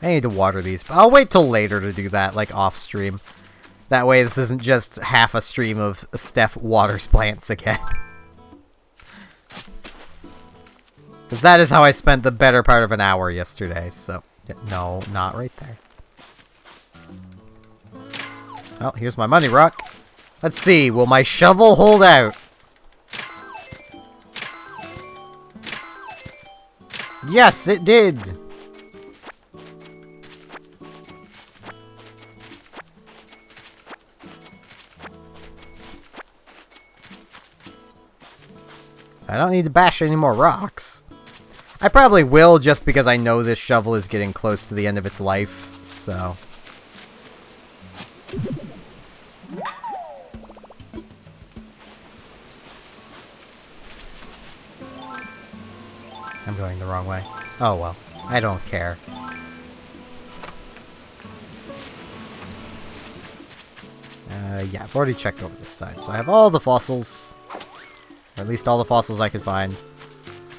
[SPEAKER 1] I need to water these, but I'll wait till later to do that, like off stream. That way this isn't just half a stream of Steph waters plants again. Because that is how I spent the better part of an hour yesterday, so... No, not right there. Well, here's my money rock. Let's see, will my shovel hold out? Yes, it did! I I don't need to bash any more rocks. I probably will just because I know this shovel is getting close to the end of its life, so... I'm going the wrong way. Oh well, I don't care. Yeah, I've already checked over this side, so I have all the fossils. Or at least all the fossils I could find.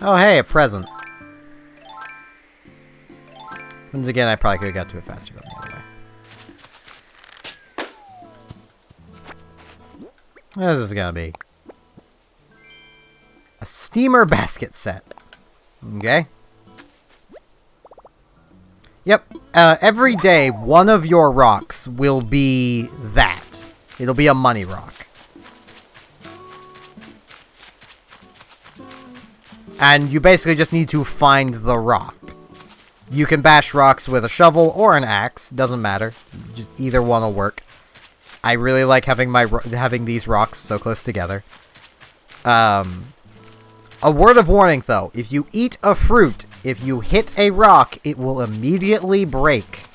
[SPEAKER 1] Oh hey, a present. Once again, I probably could have got to it faster than the other way. This is gonna be a steamer basket set. Okay. Yep. Every day, one of your rocks will be that. It'll be a money rock. And you basically just need to find the rock. You can bash rocks with a shovel or an axe. Doesn't matter. Just either one will work. I really like having these rocks so close together. A word of warning, though. If you eat a fruit, if you hit a rock, it will immediately break.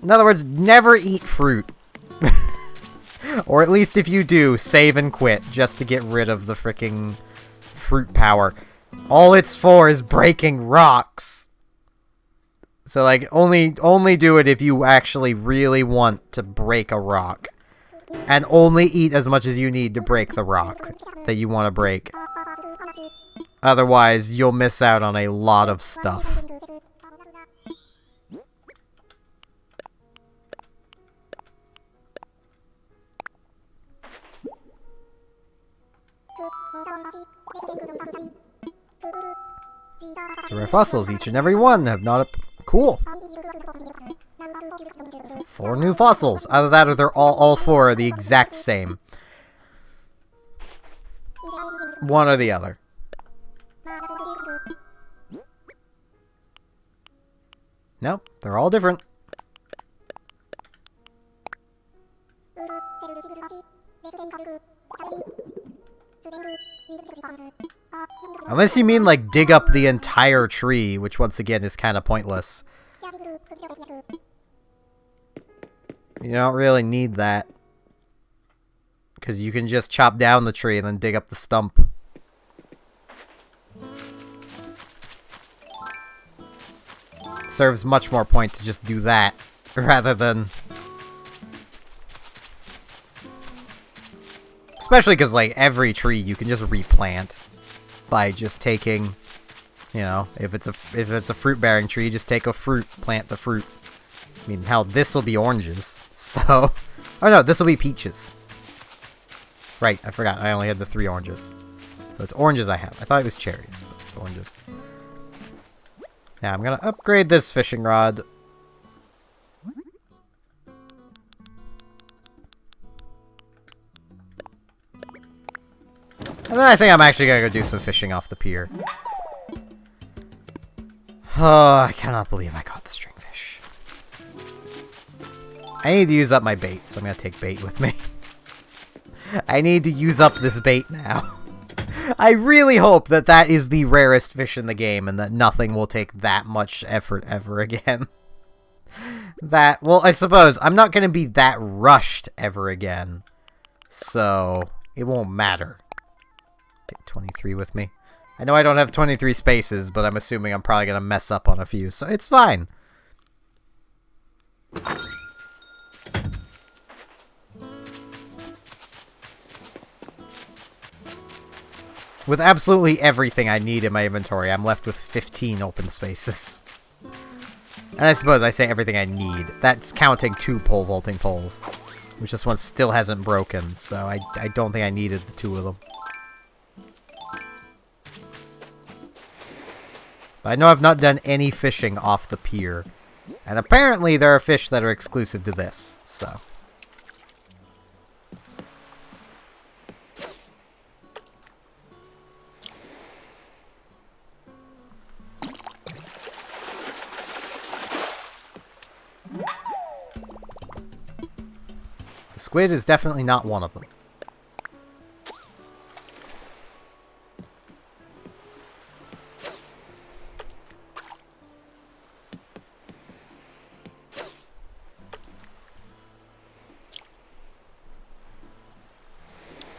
[SPEAKER 1] In other words, never eat fruit. Or at least if you do, save and quit, just to get rid of the frickin' fruit power. All it's for is breaking rocks. So, like, only do it if you actually really want to break a rock. And only eat as much as you need to break the rock that you want to break. Otherwise, you'll miss out on a lot of stuff. So rare fossils, each and every one have not cool. So 4 new fossils. Either that or they're all 4 are the exact same. One or the other. Nope, they're all different. Unless you mean, like, dig up the entire tree, which once again is kind of pointless. You don't really need that. Because you can just chop down the tree and then dig up the stump. Serves much more point to just do that, rather than... Especially because, like, every tree you can just replant by just taking, you know, if it's a fruit-bearing tree, just take a fruit, plant the fruit. I mean, hell, this will be oranges, so... Oh no, this will be peaches. Right, I forgot, I only had the 3 oranges. So it's oranges I have. I thought it was cherries, but it's oranges. Now I'm gonna upgrade this fishing rod. And then I think I'm actually gonna go do some fishing off the pier. Oh, I cannot believe I caught the stringfish. I need to use up my bait, so I'm gonna take bait with me. I need to use up this bait now. I really hope that that is the rarest fish in the game and that nothing will take that much effort ever again. Well, I suppose I'm not gonna be that rushed ever again. So, it won't matter. Take 23 with me. I know I don't have 23 spaces, but I'm assuming I'm probably going to mess up on a few, so it's fine. With absolutely everything I need in my inventory, I'm left with 15 open spaces. And I suppose I say everything I need. That's counting 2 pole vaulting poles, which this one still hasn't broken, so I don't think I needed the 2 of them. But I know I've not done any fishing off the pier. And apparently there are fish that are exclusive to this, so... The squid is definitely not one of them.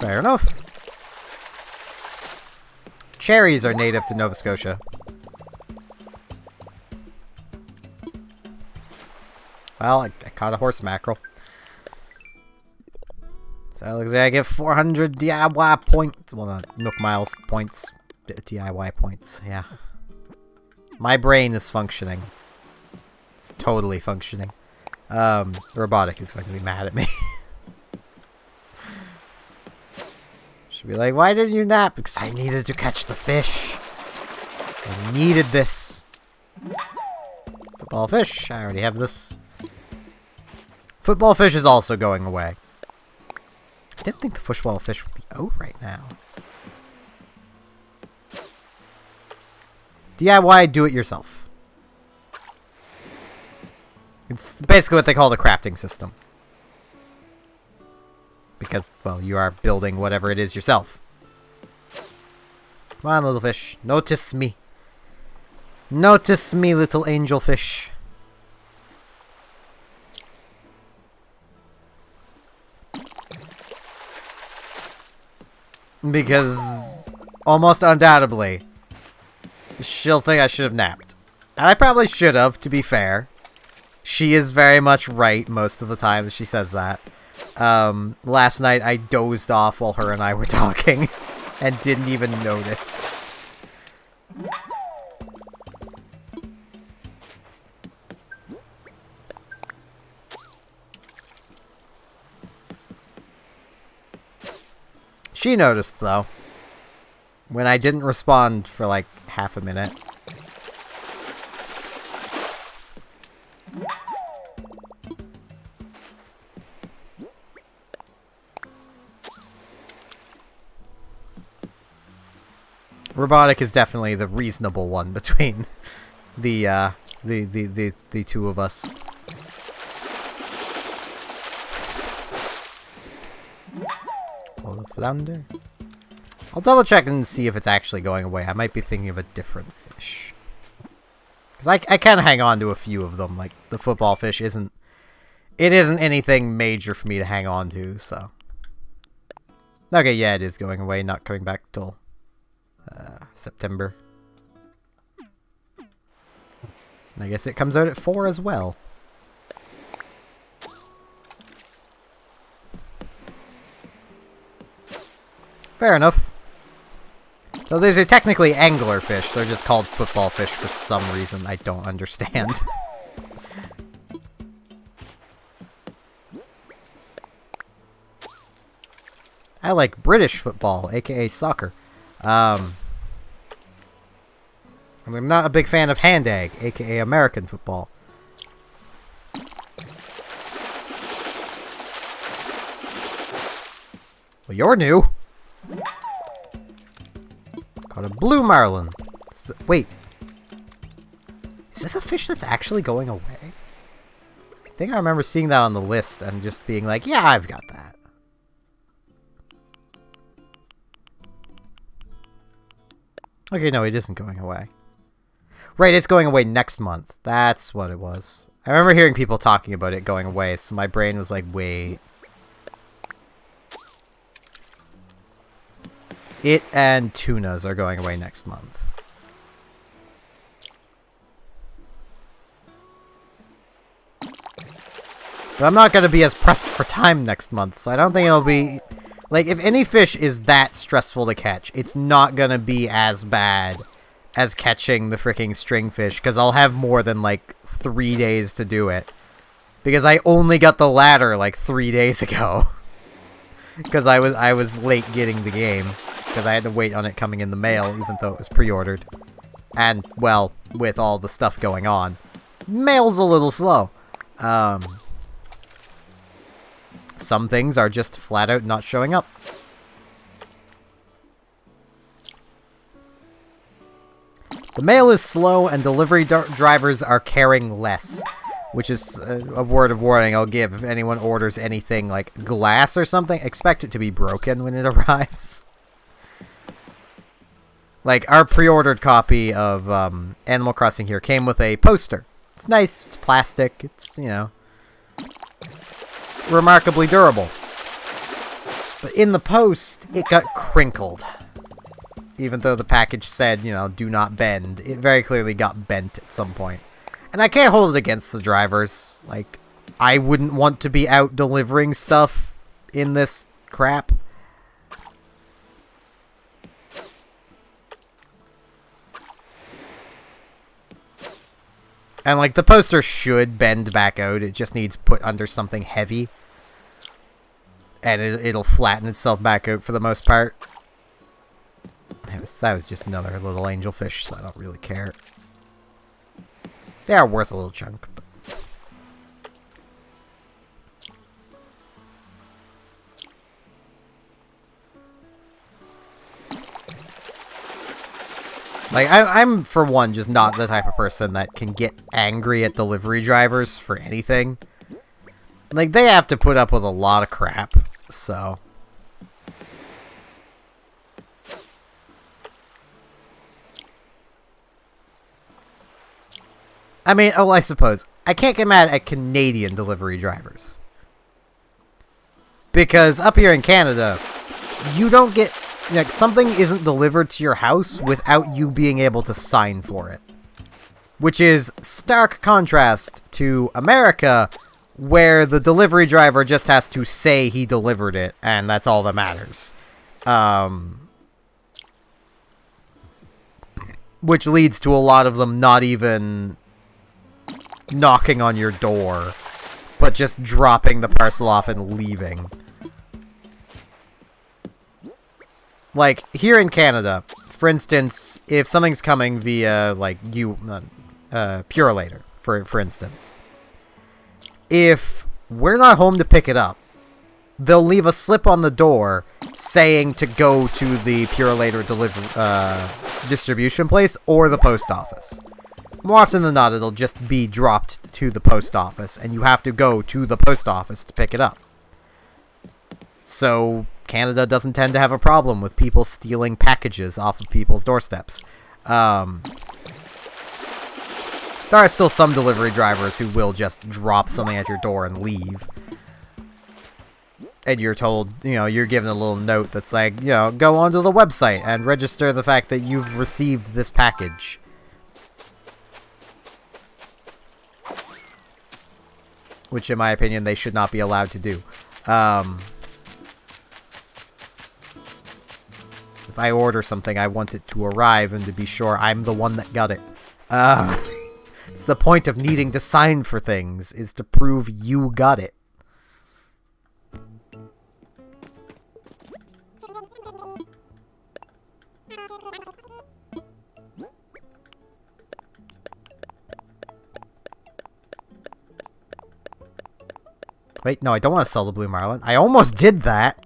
[SPEAKER 1] Fair enough. Cherries are native to Nova Scotia. Well, I caught a horse mackerel. So it looks like I get 400 DIY points. Well, not Nook Miles points. DIY points, yeah. My brain is functioning. It's totally functioning. Robotic is going to be mad at me. Should be like, why didn't you nap? Because I needed to catch the fish. I needed this. Football fish. I already have this. Football fish is also going away. I didn't think the football fish would be out right now. DIY, do it yourself. It's basically what they call the crafting system. Because, well, you are building whatever it is yourself. Come on, little fish. Notice me. Notice me, little angel fish. Because, almost undoubtedly, she'll think I should have napped. And I probably should have, to be fair. She is very much right most of the time that she says that. Last night I dozed off while her and I were talking and didn't even notice. She noticed, though, when I didn't respond for like half a minute. Robotic is definitely the reasonable one between the two of us. Pull the flounder. I'll double check and see if it's actually going away. I might be thinking of a different fish. Because I can hang on to a few of them. Like, the football fish isn't... It isn't anything major for me to hang on to, so... Okay, yeah, it is going away. Not coming back till... September. And I guess it comes out at 4 as well. Fair enough. So these are technically angler fish. They're just called football fish for some reason I don't understand. I like British football, aka soccer. I'm not a big fan of hand egg, aka American football. Well, you're new. Caught a blue marlin. Wait. Is this a fish that's actually going away? I think I remember seeing that on the list and just being like, yeah, I've got that. Okay, no, it isn't going away. Right, it's going away next month. That's what it was. I remember hearing people talking about it going away, so my brain was like, wait. It and tunas are going away next month. But I'm not going to be as pressed for time next month, so I don't think it'll be... Like, if any fish is that stressful to catch, it's not going to be as bad as catching the freaking stringfish, because I'll have more than, like, 3 days to do it. Because I only got the ladder, like, 3 days ago. Because I was late getting the game. Because I had to wait on it coming in the mail, even though it was pre-ordered. And, well, with all the stuff going on, mail's a little slow. Some things are just flat out not showing up. The mail is slow and delivery drivers are caring less. Which is a word of warning I'll give. If anyone orders anything like glass or something, expect it to be broken when it arrives. Like, our pre-ordered copy of Animal Crossing here came with a poster. It's nice, it's plastic, it's, you know, remarkably durable. But in the post, it got crinkled. Even though the package said, you know, do not bend, it very clearly got bent at some point. And I can't hold it against the drivers. Like, I wouldn't want to be out delivering stuff in this crap. And, like, the poster should bend back out. It just needs put under something heavy. And it'll flatten itself back out for the most part. That was just another little angelfish, so I don't really care. They are worth a little chunk. But... like, I'm, for one, just not the type of person that can get angry at delivery drivers for anything. Like, they have to put up with a lot of crap, so... I mean, oh, I suppose. I can't get mad at Canadian delivery drivers. Because up here in Canada, you don't get... like, something isn't delivered to your house without you being able to sign for it. Which is stark contrast to America, where the delivery driver just has to say he delivered it, and that's all that matters. Which leads to a lot of them not even... knocking on your door, but just dropping the parcel off and leaving. Like, here in Canada, for instance, if something's coming via, like, Purolator, for instance, if we're not home to pick it up, they'll leave a slip on the door saying to go to the Purolator distribution place or the post office. More often than not, it'll just be dropped to the post office, and you have to go to the post office to pick it up. So, Canada doesn't tend to have a problem with people stealing packages off of people's doorsteps. There are still some delivery drivers who will just drop something at your door and leave. And you're told, you know, you're given a little note that's like, you know, go onto the website and register the fact that you've received this package. Which, in my opinion, they should not be allowed to do. If I order something, I want it to arrive and to be sure I'm the one that got it. It's the point of needing to sign for things, is to prove you got it. Wait, no, I don't want to sell the blue marlin. I almost did that.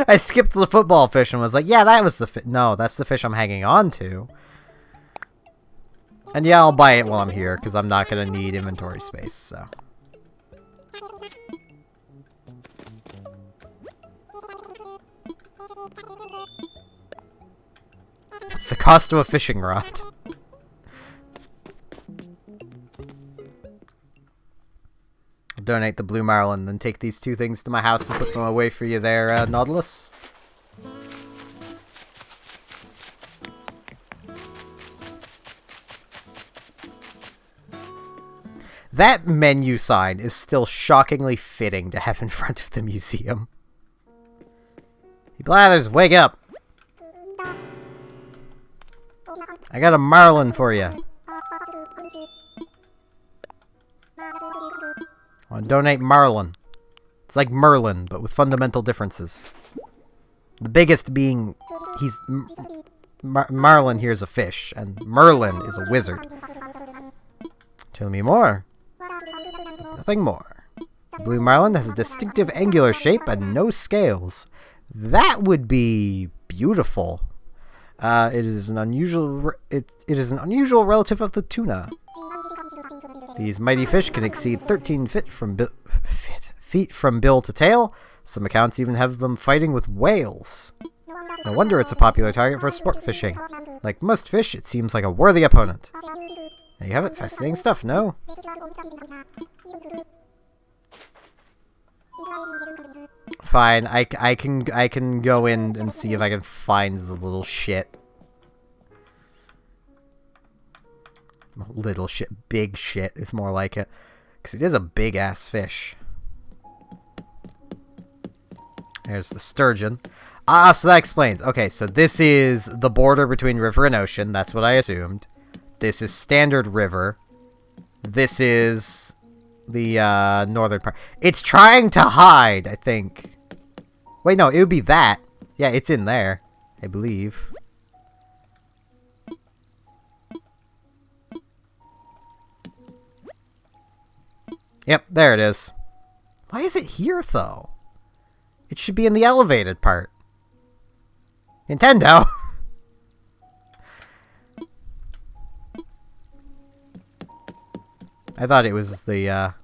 [SPEAKER 1] I skipped the football fish and was like, yeah, that was the fish. No, that's the fish I'm hanging on to. And yeah, I'll buy it while I'm here, because I'm not going to need inventory space, so. It's the cost of a fishing rod. Donate the blue marlin, then take these two things to my house and put them away for you there, Nautilus. That menu sign is still shockingly fitting to have in front of the museum. Hey, Blathers, wake up! I got a marlin for you. I want to donate marlin. It's like Merlin, but with fundamental differences. The biggest being, Marlin here is a fish, and Merlin is a wizard. Tell me more. Nothing more. The blue marlin has a distinctive angular shape and no scales. That would be beautiful. It is an unusual relative of the tuna. These mighty fish can exceed 13 feet from bill to tail. Some accounts even have them fighting with whales. No wonder it's a popular target for sport fishing. Like most fish, it seems like a worthy opponent. There you have it. Fascinating stuff, no? fine. I can go in and see if I can find the little shit. Little shit. Big shit is more like it. Because it is a big-ass fish. There's the sturgeon. Ah, so that explains. Okay, so this is the border between river and ocean. That's what I assumed. This is standard river. This is the northern part. It's trying to hide, I think. Wait, no, it would be that. Yeah, it's in there, I believe. Yep, there it is. Why is it here, though? It should be in the elevated part. Nintendo! I thought it was the, I'm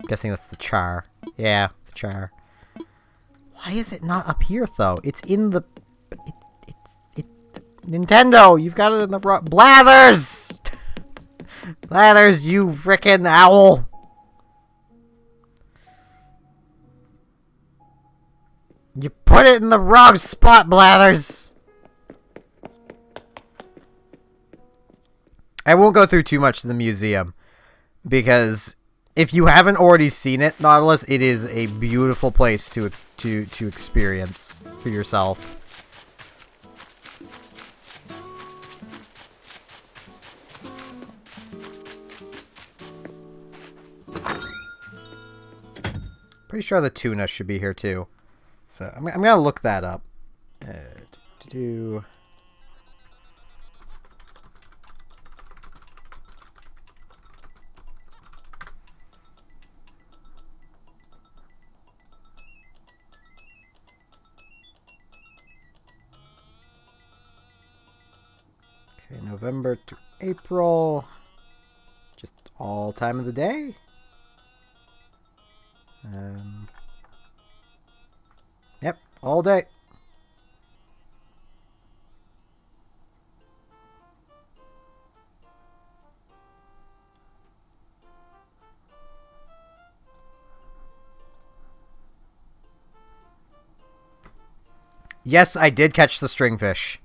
[SPEAKER 1] guessing that's the char. Yeah, the char. Why is it not up here, though? It's in the... Nintendo! You've got it in the wrong... Blathers! Blathers, you frickin' owl! You put it in the wrong spot, Blathers! I won't go through too much of the museum, because if you haven't already seen it, Nautilus, it is a beautiful place to experience for yourself. Pretty sure the tuna should be here too. So I'm gonna look that up. Okay, November to April. Just all time of the day. Yep, all day. Yes, I did catch the stringfish.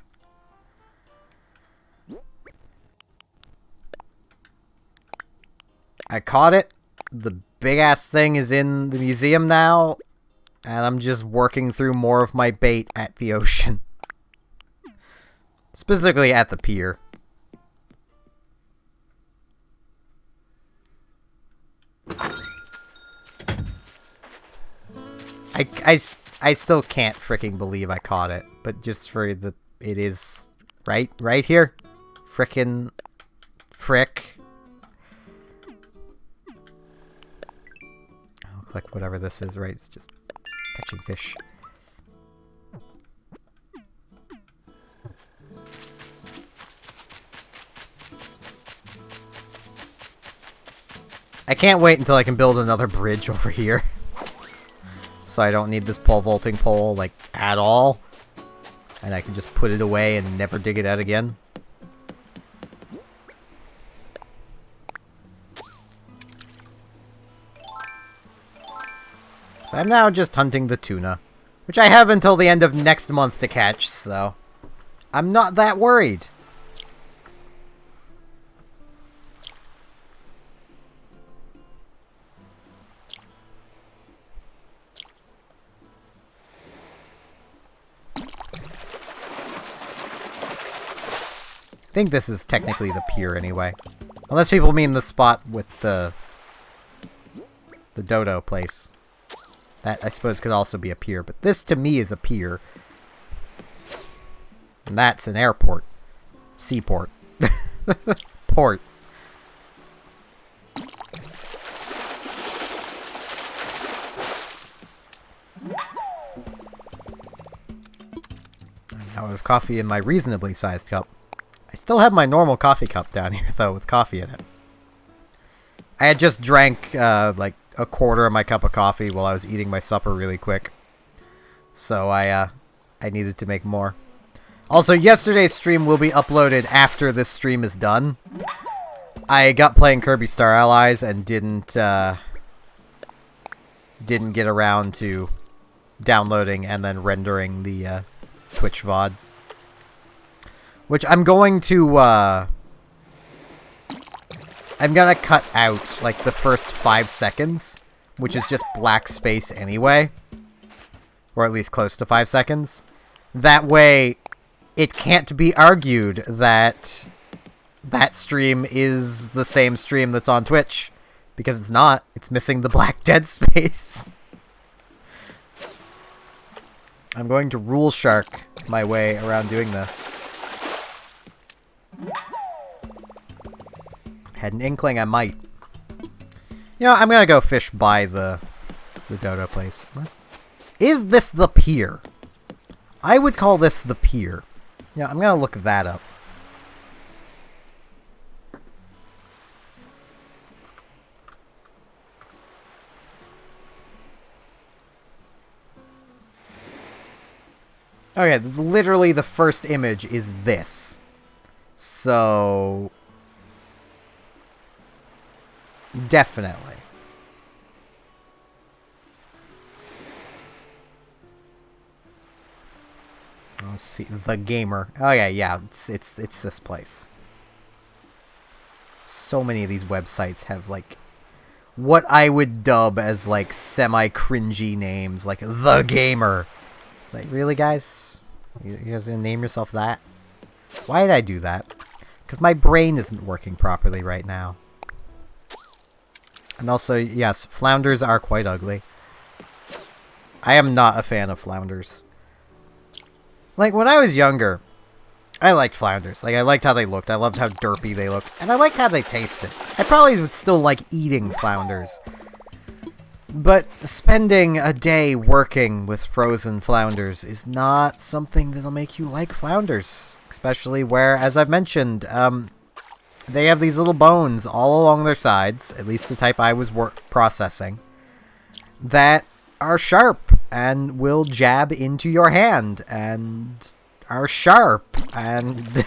[SPEAKER 1] I caught it. The big-ass thing is in the museum now, and I'm just working through more of my bait at the ocean. Specifically at the pier. I still can't freaking believe I caught it, but just for the... It is right here. Frickin' frick. I'll click whatever this is, right? It's just catching fish. I can't wait until I can build another bridge over here. So I don't need this pole vaulting pole, like, at all. And I can just put it away and never dig it out again. So I'm now just hunting the tuna. Which I have until the end of next month to catch, so... I'm not that worried. I think this is technically the pier anyway. Unless people mean the spot with the dodo place. That, I suppose, could also be a pier. But this, to me, is a pier. And that's an airport. Seaport. Port. Now I have coffee in my reasonably sized cup. I still have my normal coffee cup down here, though, with coffee in it. I had just drank, like, a quarter of my cup of coffee while I was eating my supper really quick. So I needed to make more. Also, yesterday's stream will be uploaded after this stream is done. I got playing Kirby Star Allies and didn't get around to downloading and then rendering the Twitch VOD. Which I'm going to, I'm gonna cut out, like, the first 5 seconds, which is just black space anyway. Or at least close to 5 seconds. That way, it can't be argued that that stream is the same stream that's on Twitch. Because it's not. It's missing the black dead space. I'm going to rule shark my way around doing this. Had an inkling I might. You know, I'm gonna go fish by the dodo place. Is this the pier? I would call this the pier. Yeah, I'm gonna look that up. Okay, this is literally the first image is this. So... definitely. Let's see, the gamer. Oh yeah, it's this place. So many of these websites have like what I would dub as like semi-cringy names, like the gamer. It's like, really, guys? You guys gonna name yourself that? Why did I do that? Because my brain isn't working properly right now. And also, yes, flounders are quite ugly. I am not a fan of flounders. Like, when I was younger, I liked flounders. Like, I liked how they looked. I loved how derpy they looked. And I liked how they tasted. I probably would still like eating flounders. But spending a day working with frozen flounders is not something that'll make you like flounders. Especially where, as I've mentioned, they have these little bones all along their sides, at least the type I was processing, that are sharp and will jab into your hand and are sharp and...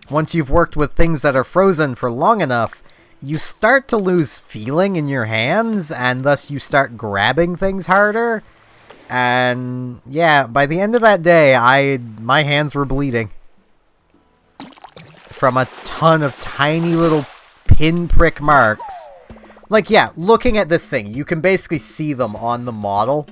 [SPEAKER 1] Once you've worked with things that are frozen for long enough, you start to lose feeling in your hands, and thus you start grabbing things harder. And yeah, by the end of that day, my hands were bleeding from a ton of tiny little pinprick marks. Like, yeah, looking at this thing, you can basically see them on the model.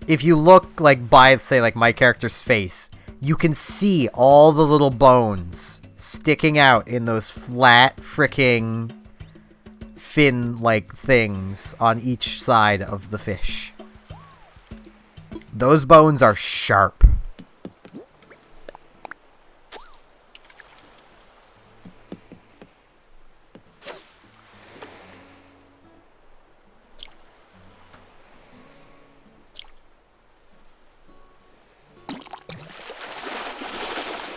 [SPEAKER 1] If you look, like, by, say, like, my character's face, you can see all the little bones sticking out in those flat, fricking fin-like things on each side of the fish. Those bones are sharp.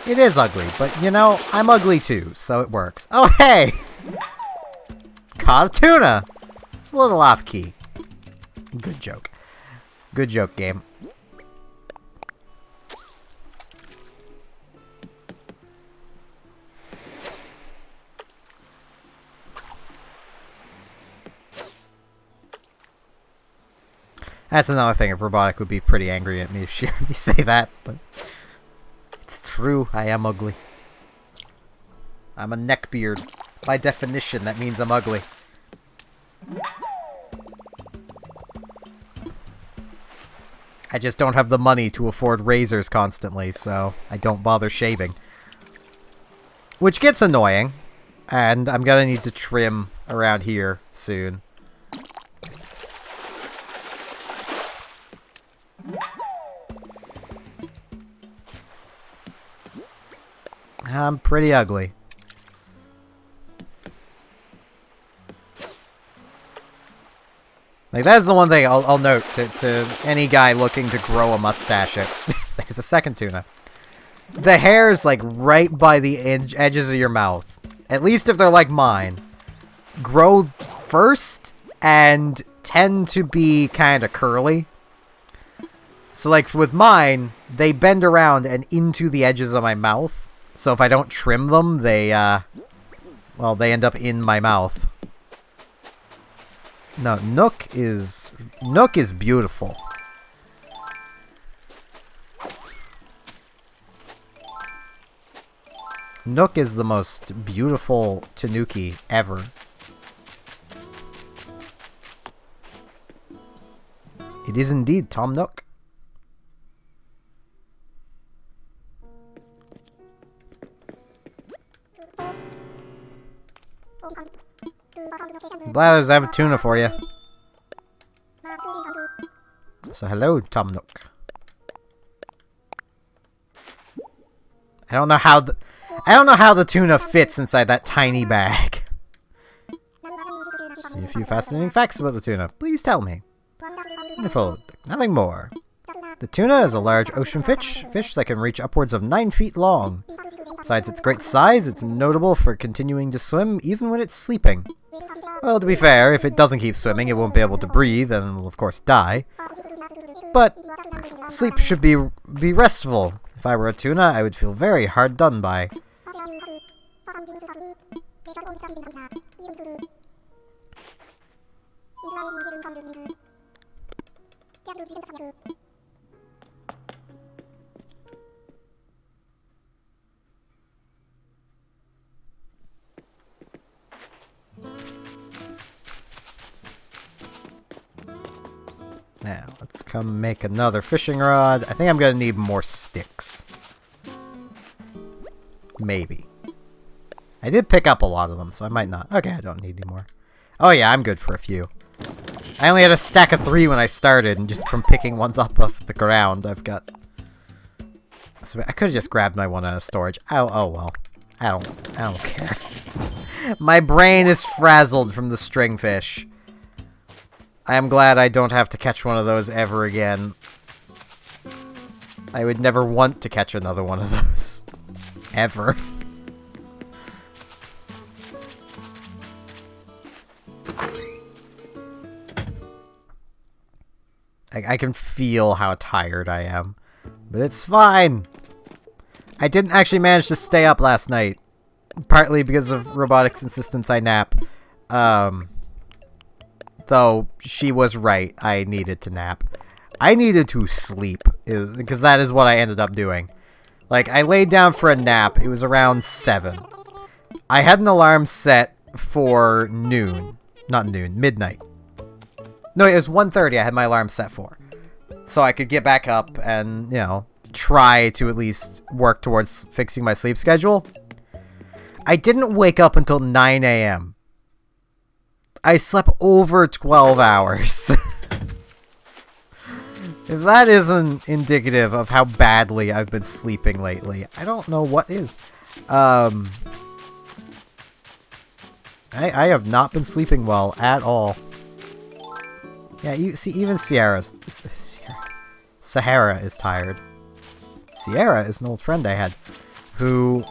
[SPEAKER 1] It is ugly, but, you know, I'm ugly too, so it works. Oh, hey! Caught a tuna! It's a little off-key. Good joke. Good joke, game. That's another thing, if Robotic would be pretty angry at me if she heard me say that, but... it's true, I am ugly. I'm a neckbeard. By definition, that means I'm ugly. I just don't have the money to afford razors constantly, so I don't bother shaving. Which gets annoying, and I'm gonna need to trim around here soon. I'm pretty ugly. Like, that's the one thing I'll note to any guy looking to grow a mustache. There's a second tuna. The hair's, like, right by the edges of your mouth. At least if they're like mine. Grow first and tend to be kind of curly. So, like, with mine, they bend around and into the edges of my mouth. So if I don't trim them, they, well, they end up in my mouth. No, Nook is beautiful. Nook is the most beautiful Tanuki ever. It is indeed Tom Nook. Blathers, I have a tuna for you. So hello, Tom Nook. I don't know how the tuna fits inside that tiny bag. See a few fascinating facts about the tuna. Please tell me. Wonderful. Nothing more. The tuna is a large ocean fish that can reach upwards of 9 feet long. Besides its great size, it's notable for continuing to swim even when it's sleeping. Well, to be fair, if it doesn't keep swimming, it won't be able to breathe and will of course die. But sleep should be restful. If I were a tuna, I would feel very hard done by. Now, let's come make another fishing rod. I think I'm gonna need more sticks. Maybe. I did pick up a lot of them, so I might not. Okay, I don't need any more. Oh yeah, I'm good for a few. I only had a stack of 3 when I started, and just from picking ones up off the ground, I've got... So I could have just grabbed my one out of storage. Oh well. I don't care. My brain is frazzled from the stringfish. I am glad I don't have to catch one of those ever again. I would never want to catch another one of those. Ever. I can feel how tired I am. But it's fine. I didn't actually manage to stay up last night. Partly because of Robotic's insistence I nap. Though she was right. I needed to nap. I needed to sleep. Because that is what I ended up doing. Like, I laid down for a nap. It was around 7. I had an alarm set for noon. Not noon. Midnight. No, it was 1:30 I had my alarm set for. So I could get back up and, you know, try to at least work towards fixing my sleep schedule. I didn't wake up until 9 a.m. I slept over 12 hours. If that isn't indicative of how badly I've been sleeping lately, I don't know what is. I have not been sleeping well at all. Yeah, you see, even Sahara is tired. Sierra is an old friend I had, who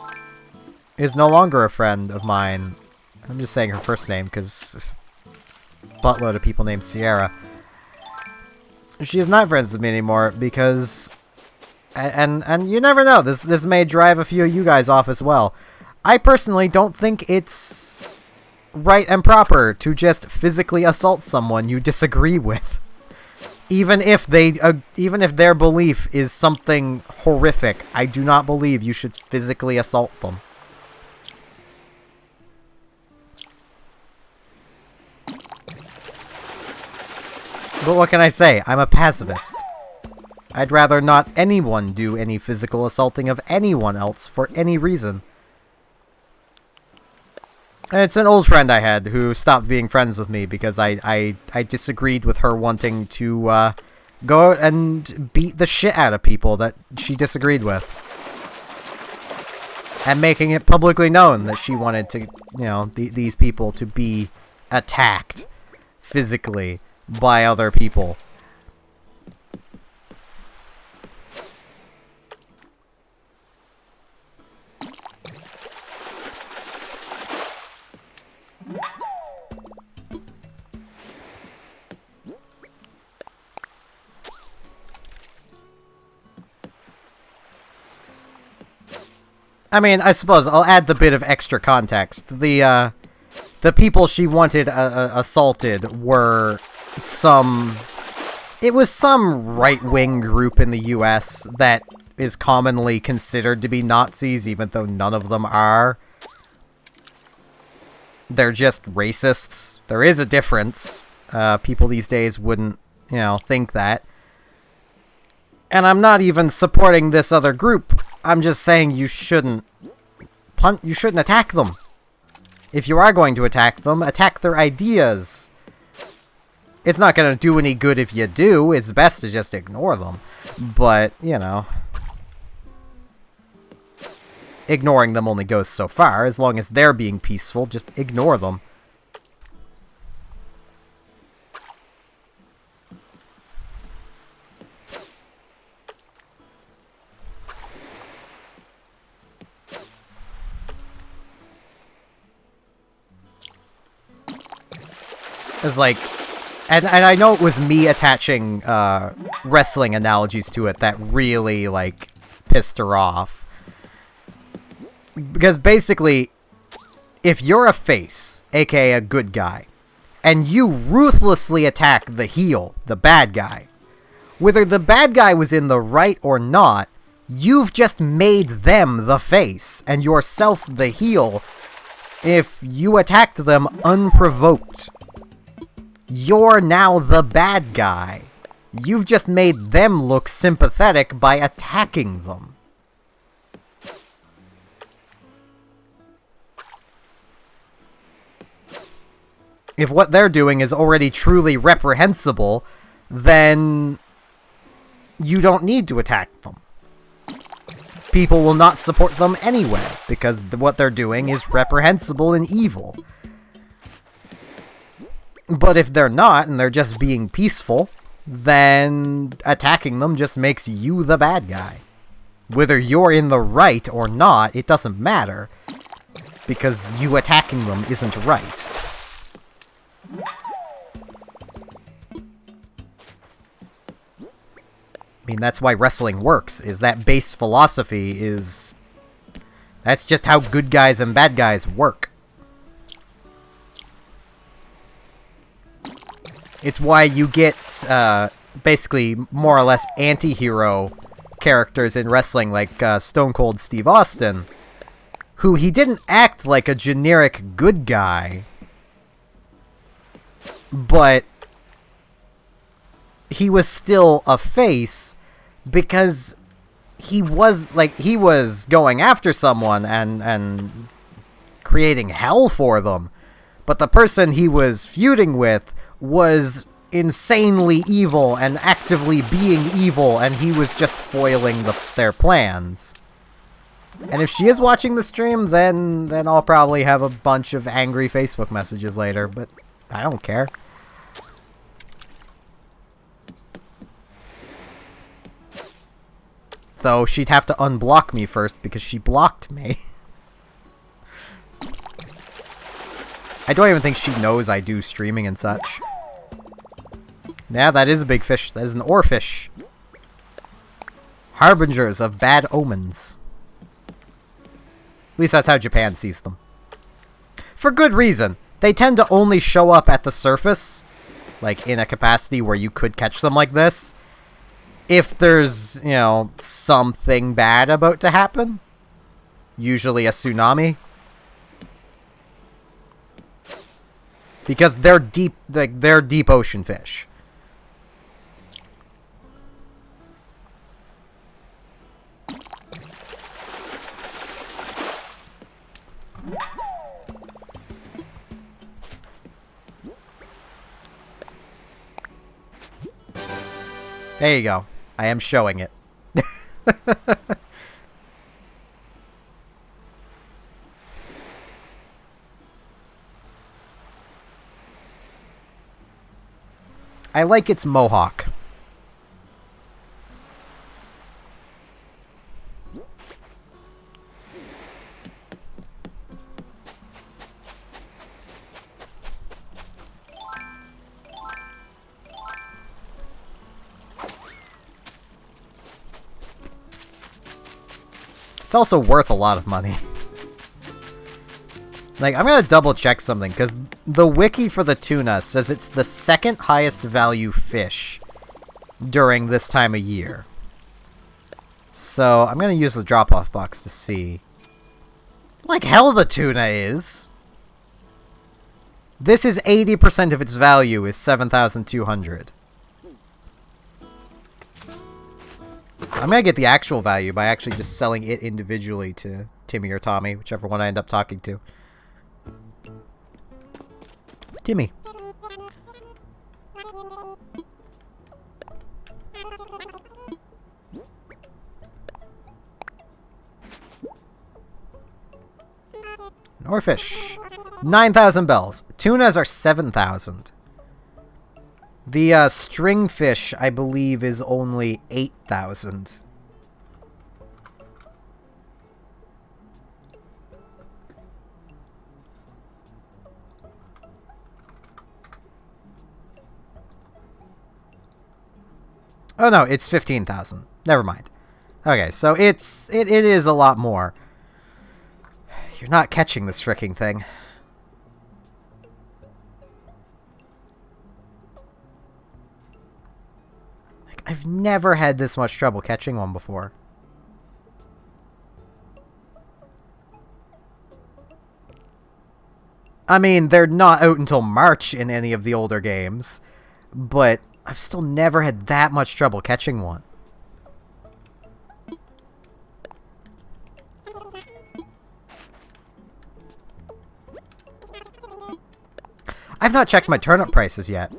[SPEAKER 1] is no longer a friend of mine. I'm just saying her first name because a buttload of people named Sierra. She is not friends with me anymore because, and you never know. This may drive a few of you guys off as well. I personally don't think it's right and proper to just physically assault someone you disagree with, even if their belief is something horrific. I do not believe you should physically assault them. But what can I say? I'm a pacifist. I'd rather not anyone do any physical assaulting of anyone else for any reason. And it's an old friend I had who stopped being friends with me because I disagreed with her wanting to go and beat the shit out of people that she disagreed with. And making it publicly known that she wanted to, you know, these people to be attacked physically by other people. I mean, I suppose I'll add the bit of extra context. The the people she wanted assaulted were some... It was some right-wing group in the US that is commonly considered to be Nazis, even though none of them are. They're just racists. There is a difference. People these days wouldn't, you know, think that. And I'm not even supporting this other group. I'm just saying you shouldn't attack them. If you are going to attack them, attack their ideas. It's not going to do any good if you do. It's best to just ignore them. But, you know, ignoring them only goes so far. As long as they're being peaceful, just ignore them. It's like... And I know it was me attaching wrestling analogies to it that really, like, pissed her off. Because basically, if you're a face, aka a good guy, and you ruthlessly attack the heel, the bad guy, whether the bad guy was in the right or not, you've just made them the face, and yourself the heel, if you attacked them unprovoked. You're now the bad guy. You've just made them look sympathetic by attacking them. If what they're doing is already truly reprehensible, then you don't need to attack them. People will not support them anyway, because what they're doing is reprehensible and evil. But if they're not, and they're just being peaceful, then attacking them just makes you the bad guy. Whether you're in the right or not, it doesn't matter, because you attacking them isn't right. I mean, that's why wrestling works, is that base philosophy is... That's just how good guys and bad guys work. It's why you get, basically, more or less anti-hero characters in wrestling, like Stone Cold Steve Austin, who he didn't act like a generic good guy, but he was still a face because he was going after someone and creating hell for them, but the person he was feuding with was insanely evil and actively being evil, and he was just foiling their plans. And if she is watching the stream, then I'll probably have a bunch of angry Facebook messages later, but I don't care. Though she'd have to unblock me first because she blocked me. I don't even think she knows I do streaming and such. Yeah, that is a big fish. That is an oarfish. Harbingers of bad omens. At least that's how Japan sees them. For good reason. They tend to only show up at the surface, like in a capacity where you could catch them like this, if there's, you know, something bad about to happen. Usually a tsunami. Because they're deep, like, they're deep ocean fish. There you go. I am showing it. I like its mohawk. It's also worth a lot of money. Like, I'm gonna double check something, because the wiki for the tuna says it's the second highest value fish during this time of year. So, I'm gonna use the drop-off box to see. Like hell the tuna is! This is 80% of its value is 7,200. I'm gonna get the actual value by actually just selling it individually to Timmy or Tommy, whichever one I end up talking to. Timmy. Norfish. 9,000 bells. Tunas are 7,000. The stringfish, I believe, is only 8,000. Oh no, it's 15,000. Never mind. Okay, so it is a lot more. You're not catching this fricking thing. Like, I've never had this much trouble catching one before. I mean, they're not out until March in any of the older games, but I've still never had that much trouble catching one. I've not checked my turnip prices yet.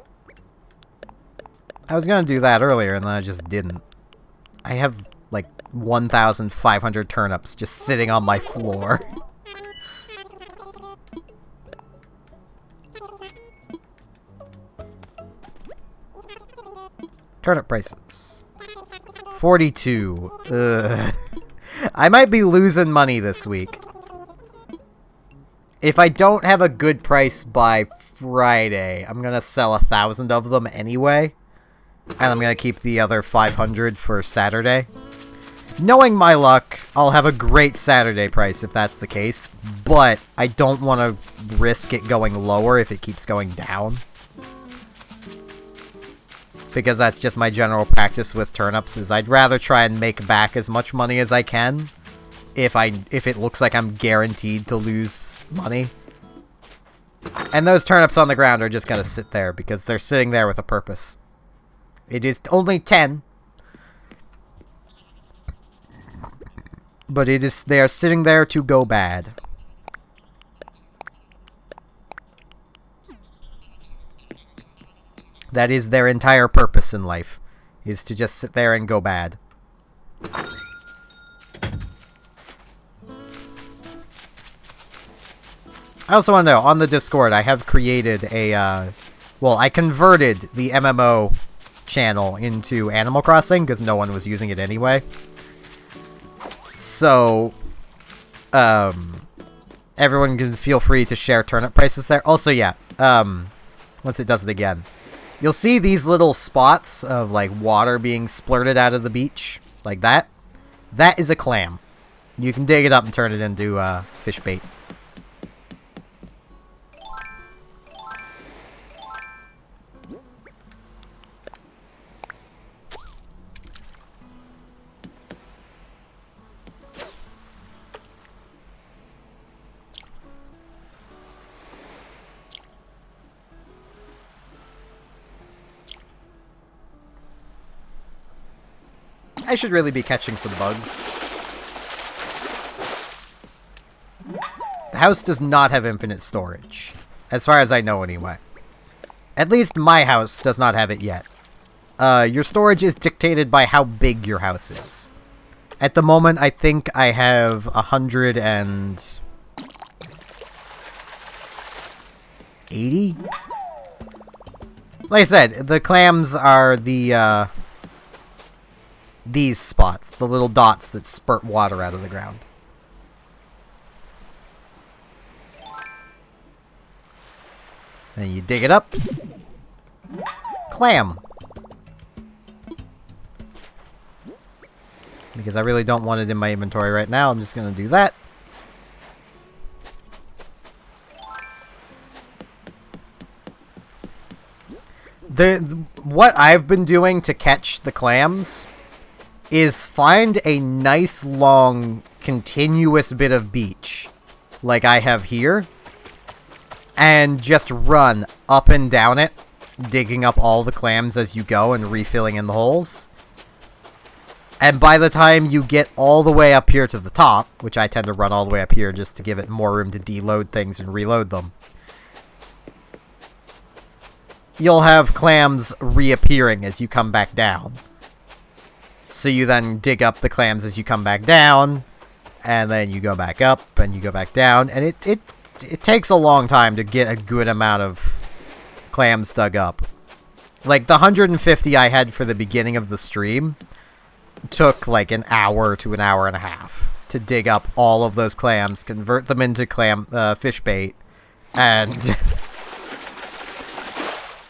[SPEAKER 1] I was gonna do that earlier and then I just didn't. I have like 1,500 turnips just sitting on my floor. Turnip prices. 42. Ugh. I might be losing money this week. If I don't have a good price by Friday, I'm gonna sell 1,000 of them anyway. And I'm gonna keep the other 500 for Saturday. Knowing my luck, I'll have a great Saturday price if that's the case. But I don't want to risk it going lower if it keeps going down. Because that's just my general practice with turnips, is I'd rather try and make back as much money as I can if it looks like I'm guaranteed to lose money. And those turnips on the ground are just gonna sit there because they're sitting there with a purpose. It is only 10. But they are sitting there to go bad. That is their entire purpose in life, is to just sit there and go bad. I also want to know, on the Discord, I have created a, well, I converted the MMO channel into Animal Crossing, because no one was using it anyway. So, everyone can feel free to share turnip prices there. Also, yeah, once it does it again, you'll see these little spots of, like, water being splurted out of the beach, like that. That is a clam. You can dig it up and turn it into, fish bait. I should really be catching some bugs. The house does not have infinite storage. As far as I know, anyway. At least my house does not have it yet. Your storage is dictated by how big your house is. At the moment, I think I have 180? Like I said, the clams are the, these spots, the little dots that spurt water out of the ground. And you dig it up. Clam. Because I really don't want it in my inventory right now, I'm just going to do that. what I've been doing to catch the clams is find a nice long continuous bit of beach like I have here and just run up and down it, digging up all the clams as you go and refilling in the holes. And by the time you get all the way up here to the top, which I tend to run all the way up here just to give it more room to deload things and reload them, you'll have clams reappearing as you come back down. So you then dig up the clams as you come back down, and then you go back up, and you go back down, and it takes a long time to get a good amount of clams dug up. Like, the 150 I had for the beginning of the stream took like an hour to an hour and a half to dig up all of those clams, convert them into fish bait, and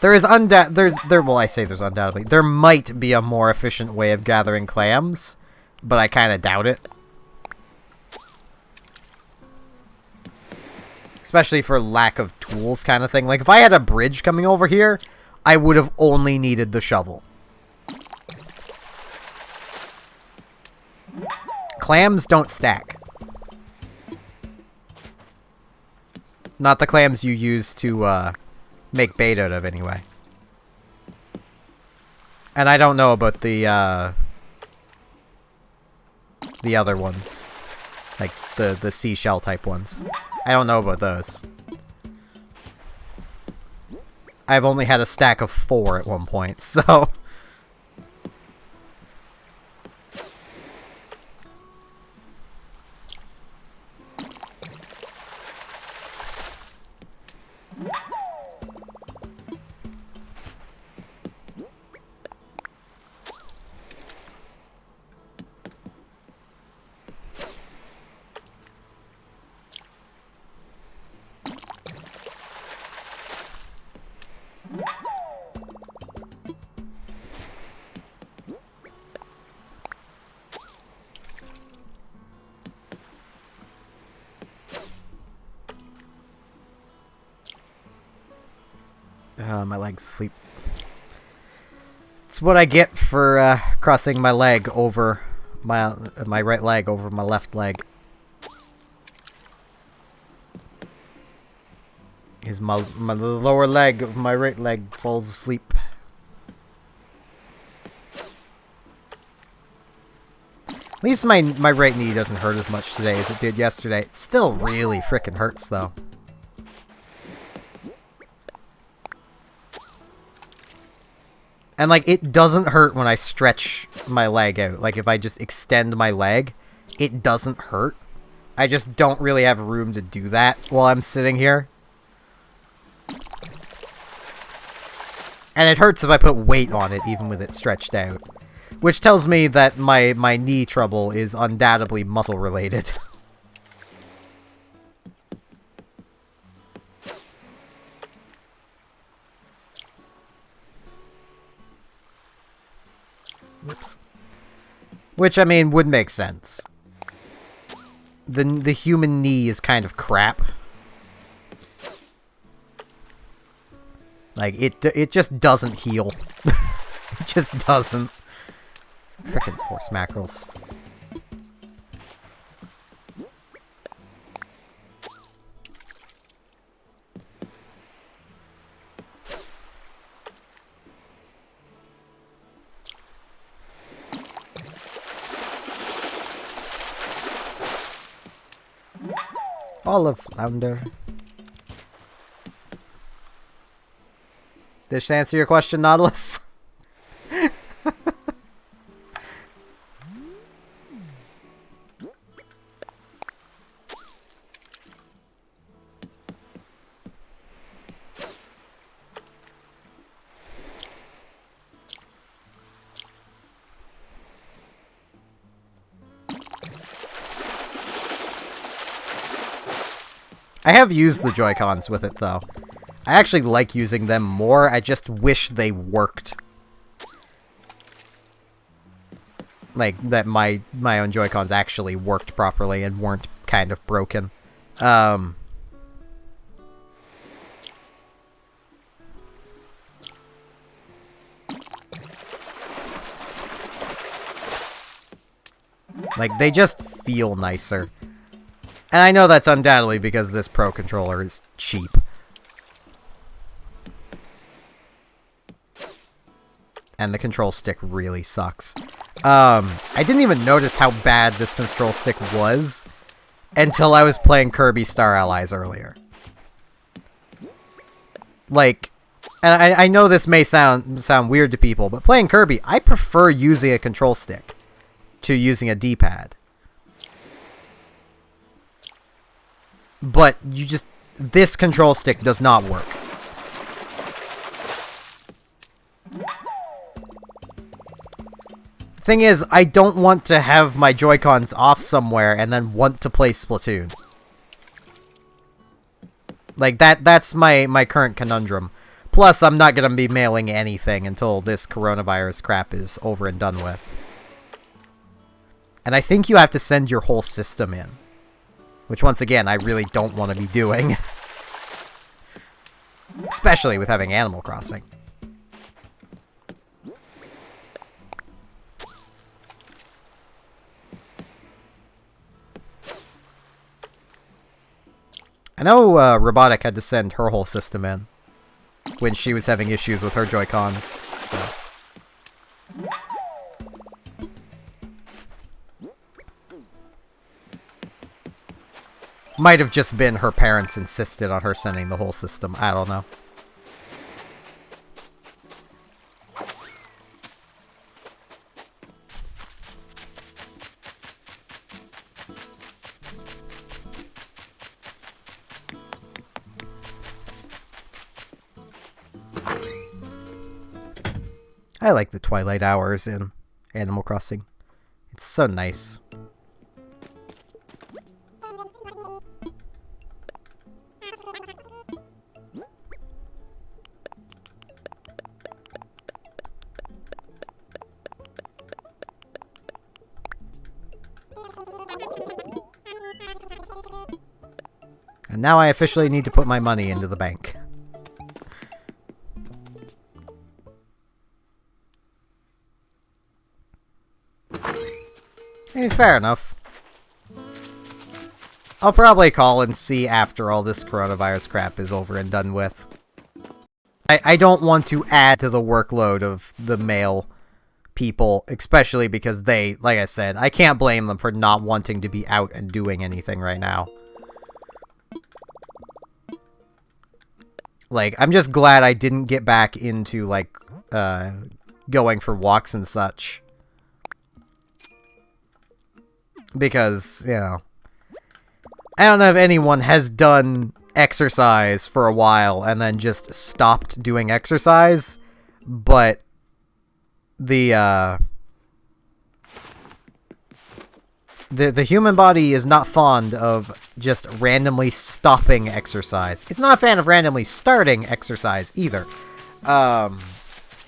[SPEAKER 1] there's undoubtedly there might be a more efficient way of gathering clams, but I kind of doubt it. Especially for lack of tools kind of thing. Like, if I had a bridge coming over here, I would have only needed the shovel. Clams don't stack. Not the clams you use to, make bait out of, anyway. And I don't know about the other ones. Like, the seashell type ones. I don't know about those. I've only had a stack of 4 at one point, so... my leg's asleep. It's what I get for crossing my leg over my right leg over my left leg. Is my lower leg of my right leg falls asleep. At least my right knee doesn't hurt as much today as it did yesterday. It still really frickin' hurts though. And, like, it doesn't hurt when I stretch my leg out. Like, if I just extend my leg, it doesn't hurt. I just don't really have room to do that while I'm sitting here. And it hurts if I put weight on it, even with it stretched out. Which tells me that my knee trouble is undoubtedly muscle-related. Whoops. Which, I mean, would make sense. The human knee is kind of crap. Like, it just doesn't heal. It just doesn't. Frickin' horse mackerels. Olive flounder. Did this answer your question, Nautilus? I have used the Joy-Cons with it, though. I actually like using them more, I just wish they worked. Like, that my own Joy-Cons actually worked properly and weren't kind of broken. Like, they just feel nicer. And I know that's undoubtedly because this Pro controller is cheap. And the control stick really sucks. I didn't even notice how bad this control stick was until I was playing Kirby Star Allies earlier. Like, and I know this may sound weird to people, but playing Kirby, I prefer using a control stick to using a D-pad. But this control stick does not work. Thing is, I don't want to have my Joy-Cons off somewhere and then want to play Splatoon. Like, that's my current conundrum. Plus, I'm not going to be mailing anything until this coronavirus crap is over and done with. And I think you have to send your whole system in. Which, once again, I really don't want to be doing. Especially with having Animal Crossing. I know Robotic had to send her whole system in when she was having issues with her Joy-Cons, so... Might have just been her parents insisted on her sending the whole system, I don't know. I like the twilight hours in Animal Crossing. It's so nice. And now I officially need to put my money into the bank. Hey, fair enough. I'll probably call and see after all this coronavirus crap is over and done with. I don't want to add to the workload of the mail people, especially because they, like I said, I can't blame them for not wanting to be out and doing anything right now. Like, I'm just glad I didn't get back into, like, going for walks and such. Because, you know, I don't know if anyone has done exercise for a while and then just stopped doing exercise, but the human body is not fond of just randomly stopping exercise. It's not a fan of randomly starting exercise either.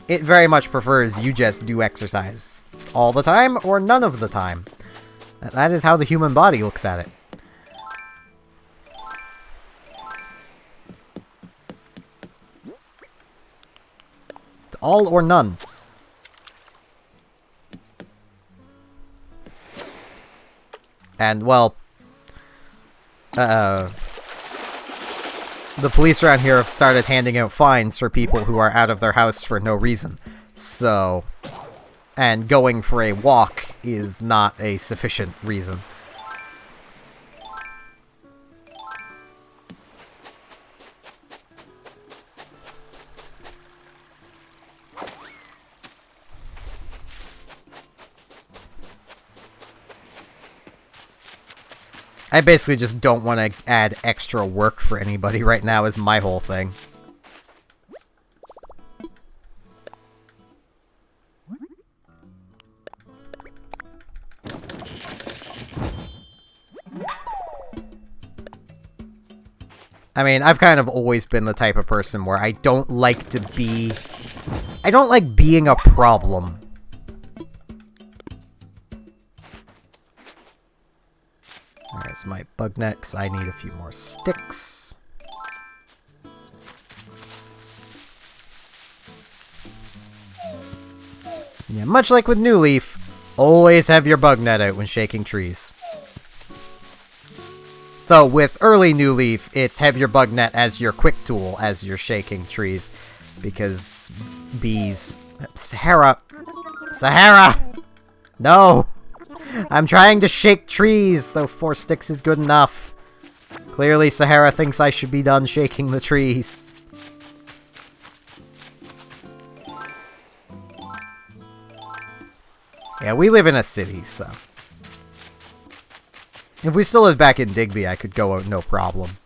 [SPEAKER 1] It very much prefers you just do exercise all the time or none of the time. That is how the human body looks at it. It's all or none. And, well, the police around here have started handing out fines for people who are out of their house for no reason. So, and going for a walk is not a sufficient reason. I basically just don't want to add extra work for anybody right now is my whole thing. I mean, I've kind of always been the type of person where I don't like to be... I don't like being a problem. There's my bug necks. I need a few more sticks. Yeah, much like with New Leaf, Always have your bug net out when shaking trees. Though with early New Leaf, it's have your bug net as your quick tool as you're shaking trees. Because bees... Sahara! Sahara! No! I'm trying to shake trees, though 4 sticks is good enough. Clearly Sahara thinks I should be done shaking the trees. Yeah, we live in a city, so... If we still lived back in Digby, I could go out no problem.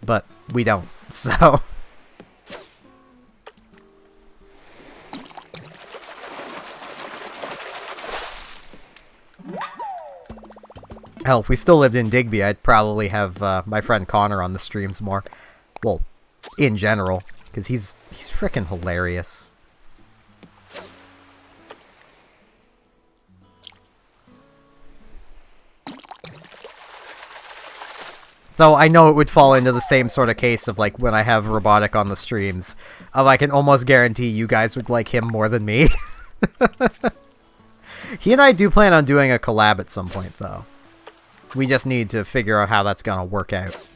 [SPEAKER 1] But we don't, so... Hell, if we still lived in Digby, I'd probably have my friend Connor on the streams more. Well, in general, because he's frickin' hilarious. Though I know it would fall into the same sort of case of like when I have Robotic on the streams, of I can almost guarantee you guys would like him more than me. He and I do plan on doing a collab at some point, though. We just need to figure out how that's gonna work out.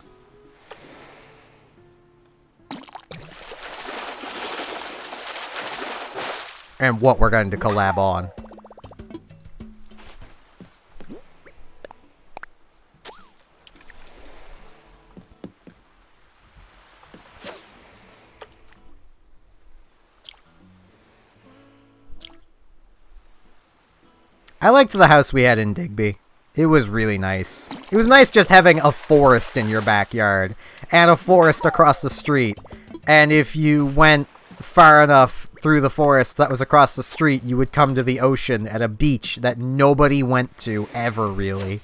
[SPEAKER 1] And what we're going to collab on. I liked the house we had in Digby. It was really nice. It was nice just having a forest in your backyard, and a forest across the street. And if you went far enough through the forest that was across the street, you would come to the ocean at a beach that nobody went to ever, really.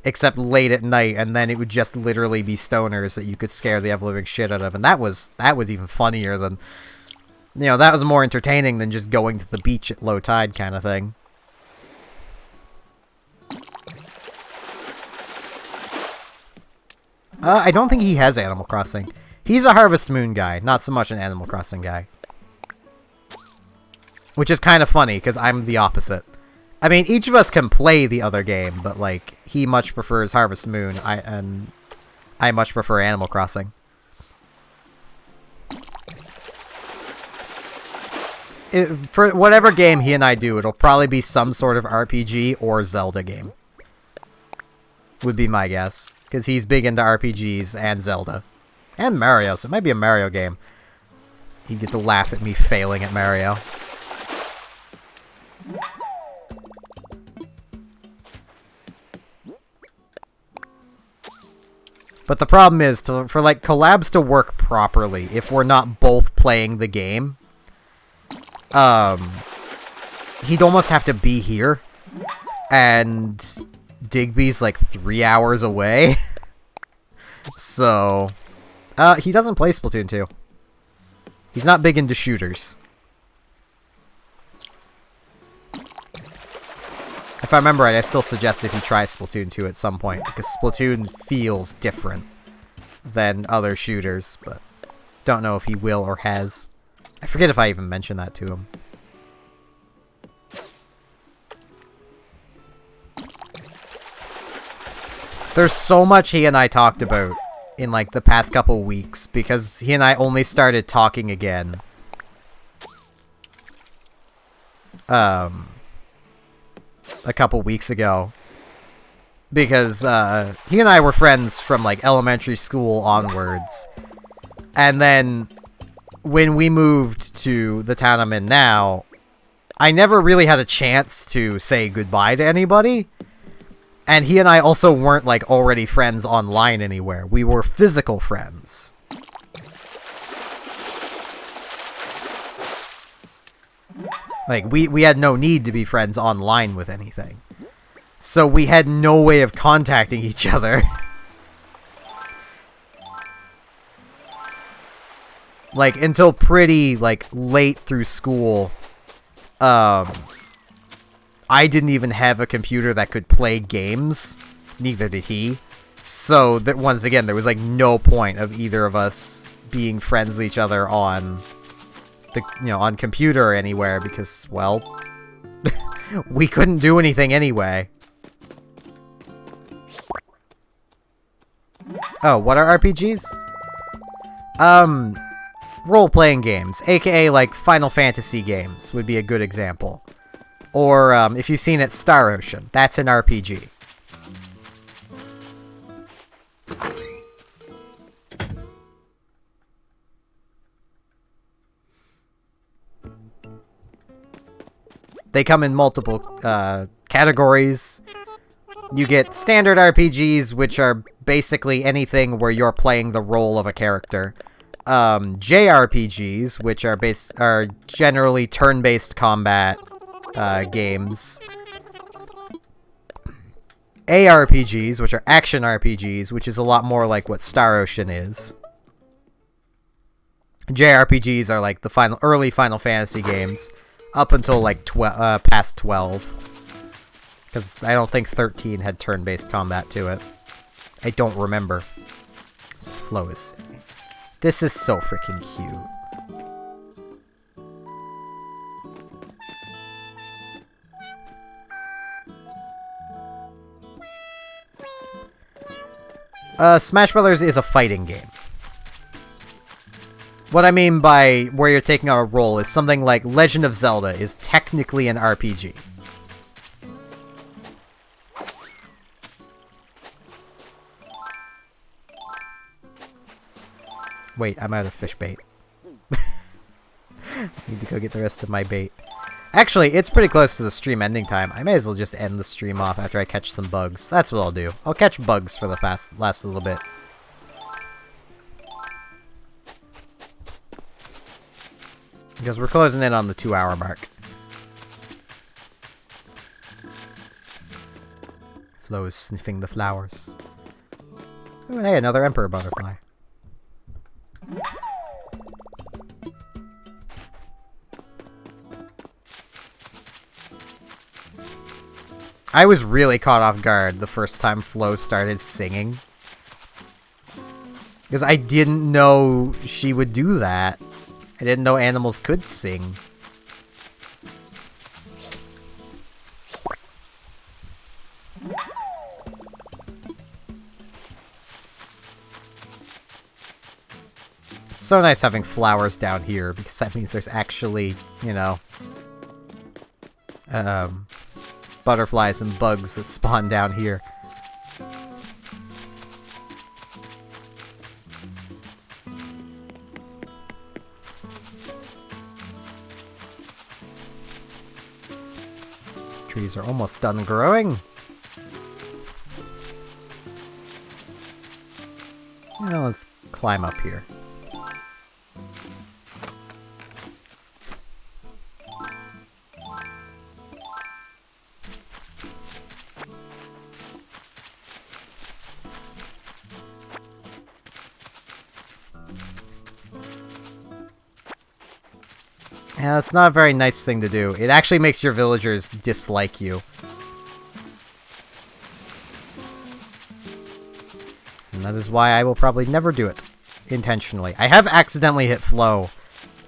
[SPEAKER 1] Except late at night, and then it would just literally be stoners that you could scare the ever-living shit out of. And that was even funnier than... You know, that was more entertaining than just going to the beach at low tide kind of thing. I don't think he has Animal Crossing. He's a Harvest Moon guy, not so much an Animal Crossing guy. Which is kind of funny, because I'm the opposite. I mean, each of us can play the other game, but, like, he much prefers Harvest Moon, and I much prefer Animal Crossing. For whatever game he and I do, it'll probably be some sort of RPG or Zelda game. Would be my guess. Because he's big into RPGs and Zelda. And Mario, so it might be a Mario game. He'd get to laugh at me failing at Mario. But the problem is, for like collabs to work properly, if we're not both playing the game, he'd almost have to be here. And... Digby's like 3 hours away. So, he doesn't play Splatoon 2. He's not big into shooters. If I remember right, I still suggested he try Splatoon 2 at some point, because Splatoon feels different than other shooters, but don't know if he will or has. I forget if I even mentioned that to him. There's so much he and I talked about in, like, the past couple weeks, because he and I only started talking again. A couple weeks ago. Because, he and I were friends from, like, elementary school onwards. And then, when we moved to the town I'm in now, I never really had a chance to say goodbye to anybody. And he and I also weren't, like, already friends online anywhere. We were physical friends. Like, we had no need to be friends online with anything. So we had no way of contacting each other. Like, until pretty, like, late through school, I didn't even have a computer that could play games neither did he. So that once again, there was like no point of either of us being friends with each other on the, on computer or anywhere, because, well, we couldn't do anything anyway. Oh, what are RPGs? Role-playing games, aka like Final Fantasy games would be a good example. Or, if you've seen it, Star Ocean, that's an RPG. They come in multiple categories. You get standard RPGs, which are basically anything where you're playing the role of a character. JRPGs, which are generally turn-based combat games. ARPGs, which are action RPGs, which is a lot more like what Star Ocean is. JRPGs are like the early Final Fantasy games, up until like past 12. Because I don't think 13 had turn-based combat to it. I don't remember. So Flo is saying. This is so freaking cute. Smash Brothers is a fighting game. What I mean by where you're taking on a role is something like Legend of Zelda is technically an RPG. Wait, I'm out of fish bait. I need to go get the rest of my bait. Actually, it's pretty close to the stream ending time. I may as well just end the stream off after I catch some bugs. That's what I'll do. I'll catch bugs for the last little bit. Because we're closing in on the 2-hour mark. Flo is sniffing the flowers. Oh, hey, another emperor butterfly. I was really caught off guard the first time Flo started singing. Because I didn't know she would do that. I didn't know animals could sing. It's so nice having flowers down here, because that means there's actually, butterflies and bugs that spawn down here. These trees are almost done growing. Now let's climb up here. Yeah, that's not a very nice thing to do. It actually makes your villagers dislike you. And that is why I will probably never do it. Intentionally. I have accidentally hit Flo,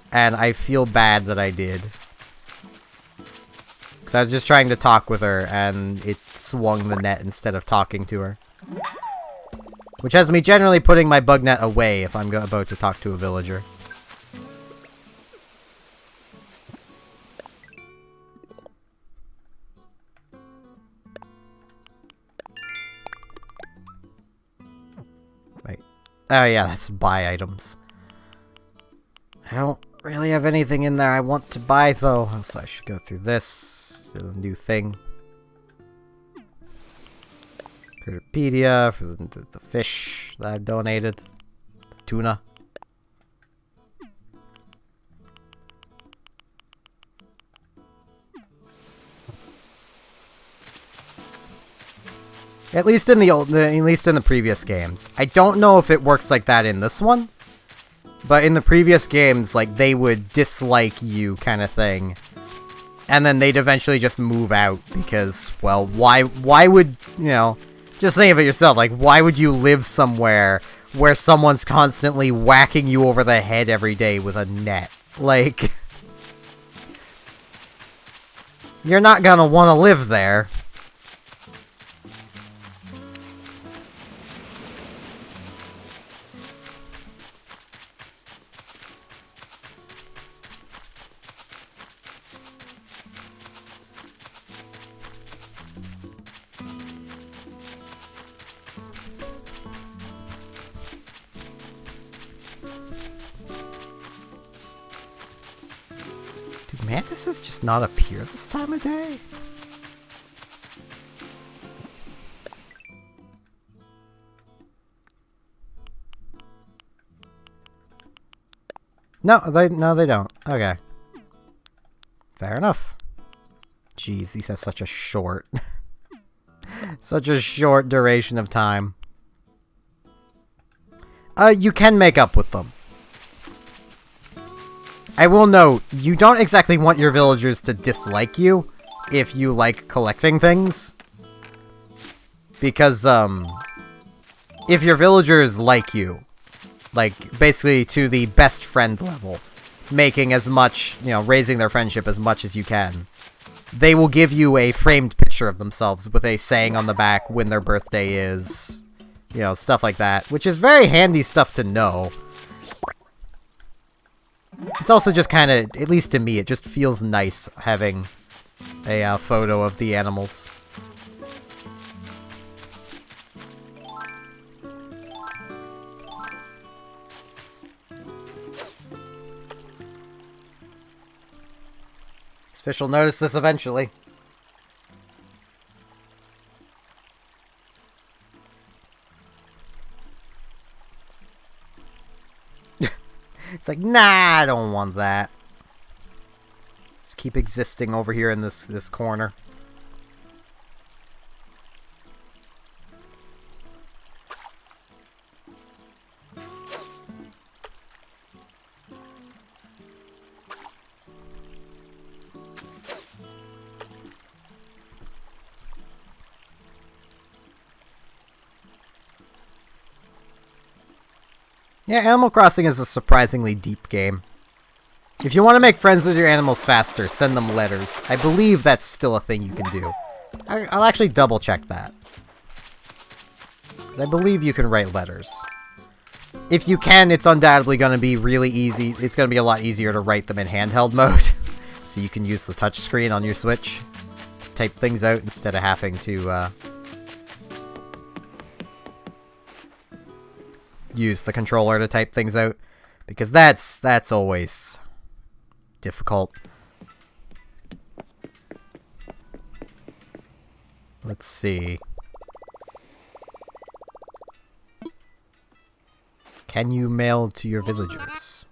[SPEAKER 1] and I feel bad that I did. Because I was just trying to talk with her, and it swung the net instead of talking to her. Which has me generally putting my bug net away if I'm about to talk to a villager. Oh yeah, that's buy items. I don't really have anything in there I want to buy though, so I should go through this. Do the new thing. Critterpedia for the fish that I donated. Tuna. At least in the previous games. I don't know if it works like that in this one, but in the previous games, like, they would dislike you kind of thing. And then they'd eventually just move out because, well, why would, Just think of it yourself. Like, why would you live somewhere where someone's constantly whacking you over the head every day with a net? Like, you're not gonna want to live there. Mantises just not appear this time of day? No, they don't. Okay. Fair enough. Jeez, these have such a short such a short duration of time. You can make up with them. I will note, you don't exactly want your villagers to dislike you if you like collecting things. Because, if your villagers like you, like, basically to the best friend level, making as much, you know, raising their friendship as much as you can, they will give you a framed picture of themselves with a saying on the back when their birthday is, you know, stuff like that, which is very handy stuff to know. It's also just kind of, at least to me, it just feels nice having a photo of the animals. This fish will notice this eventually. It's like, nah, I don't want that. Just keep existing over here in this corner. Yeah, Animal Crossing is a surprisingly deep game. If you want to make friends with your animals faster, send them letters. I believe that's still a thing you can do. I'll actually double check that. 'Cause I believe you can write letters. If you can, it's undoubtedly going to be really easy. It's going to be a lot easier to write them in handheld mode. So you can use the touchscreen on your Switch. Type things out instead of having to, use the controller to type things out, because that's always difficult. Let's see. Can you mail to your villagers?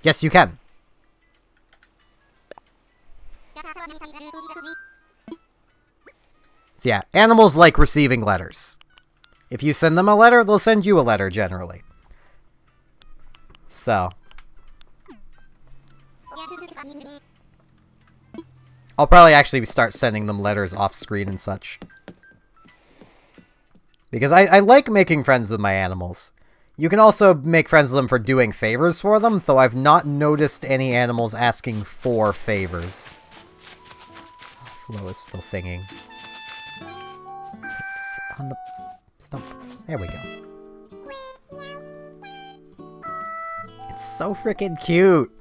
[SPEAKER 1] Yes, you can. So yeah, animals like receiving letters. If you send them a letter, they'll send you a letter, generally. So. I'll probably actually start sending them letters off screen and such. Because I like making friends with my animals. You can also make friends with them for doing favors for them, though I've not noticed any animals asking for favors. Flo is still singing. On the stump. There we go. It's so freaking cute.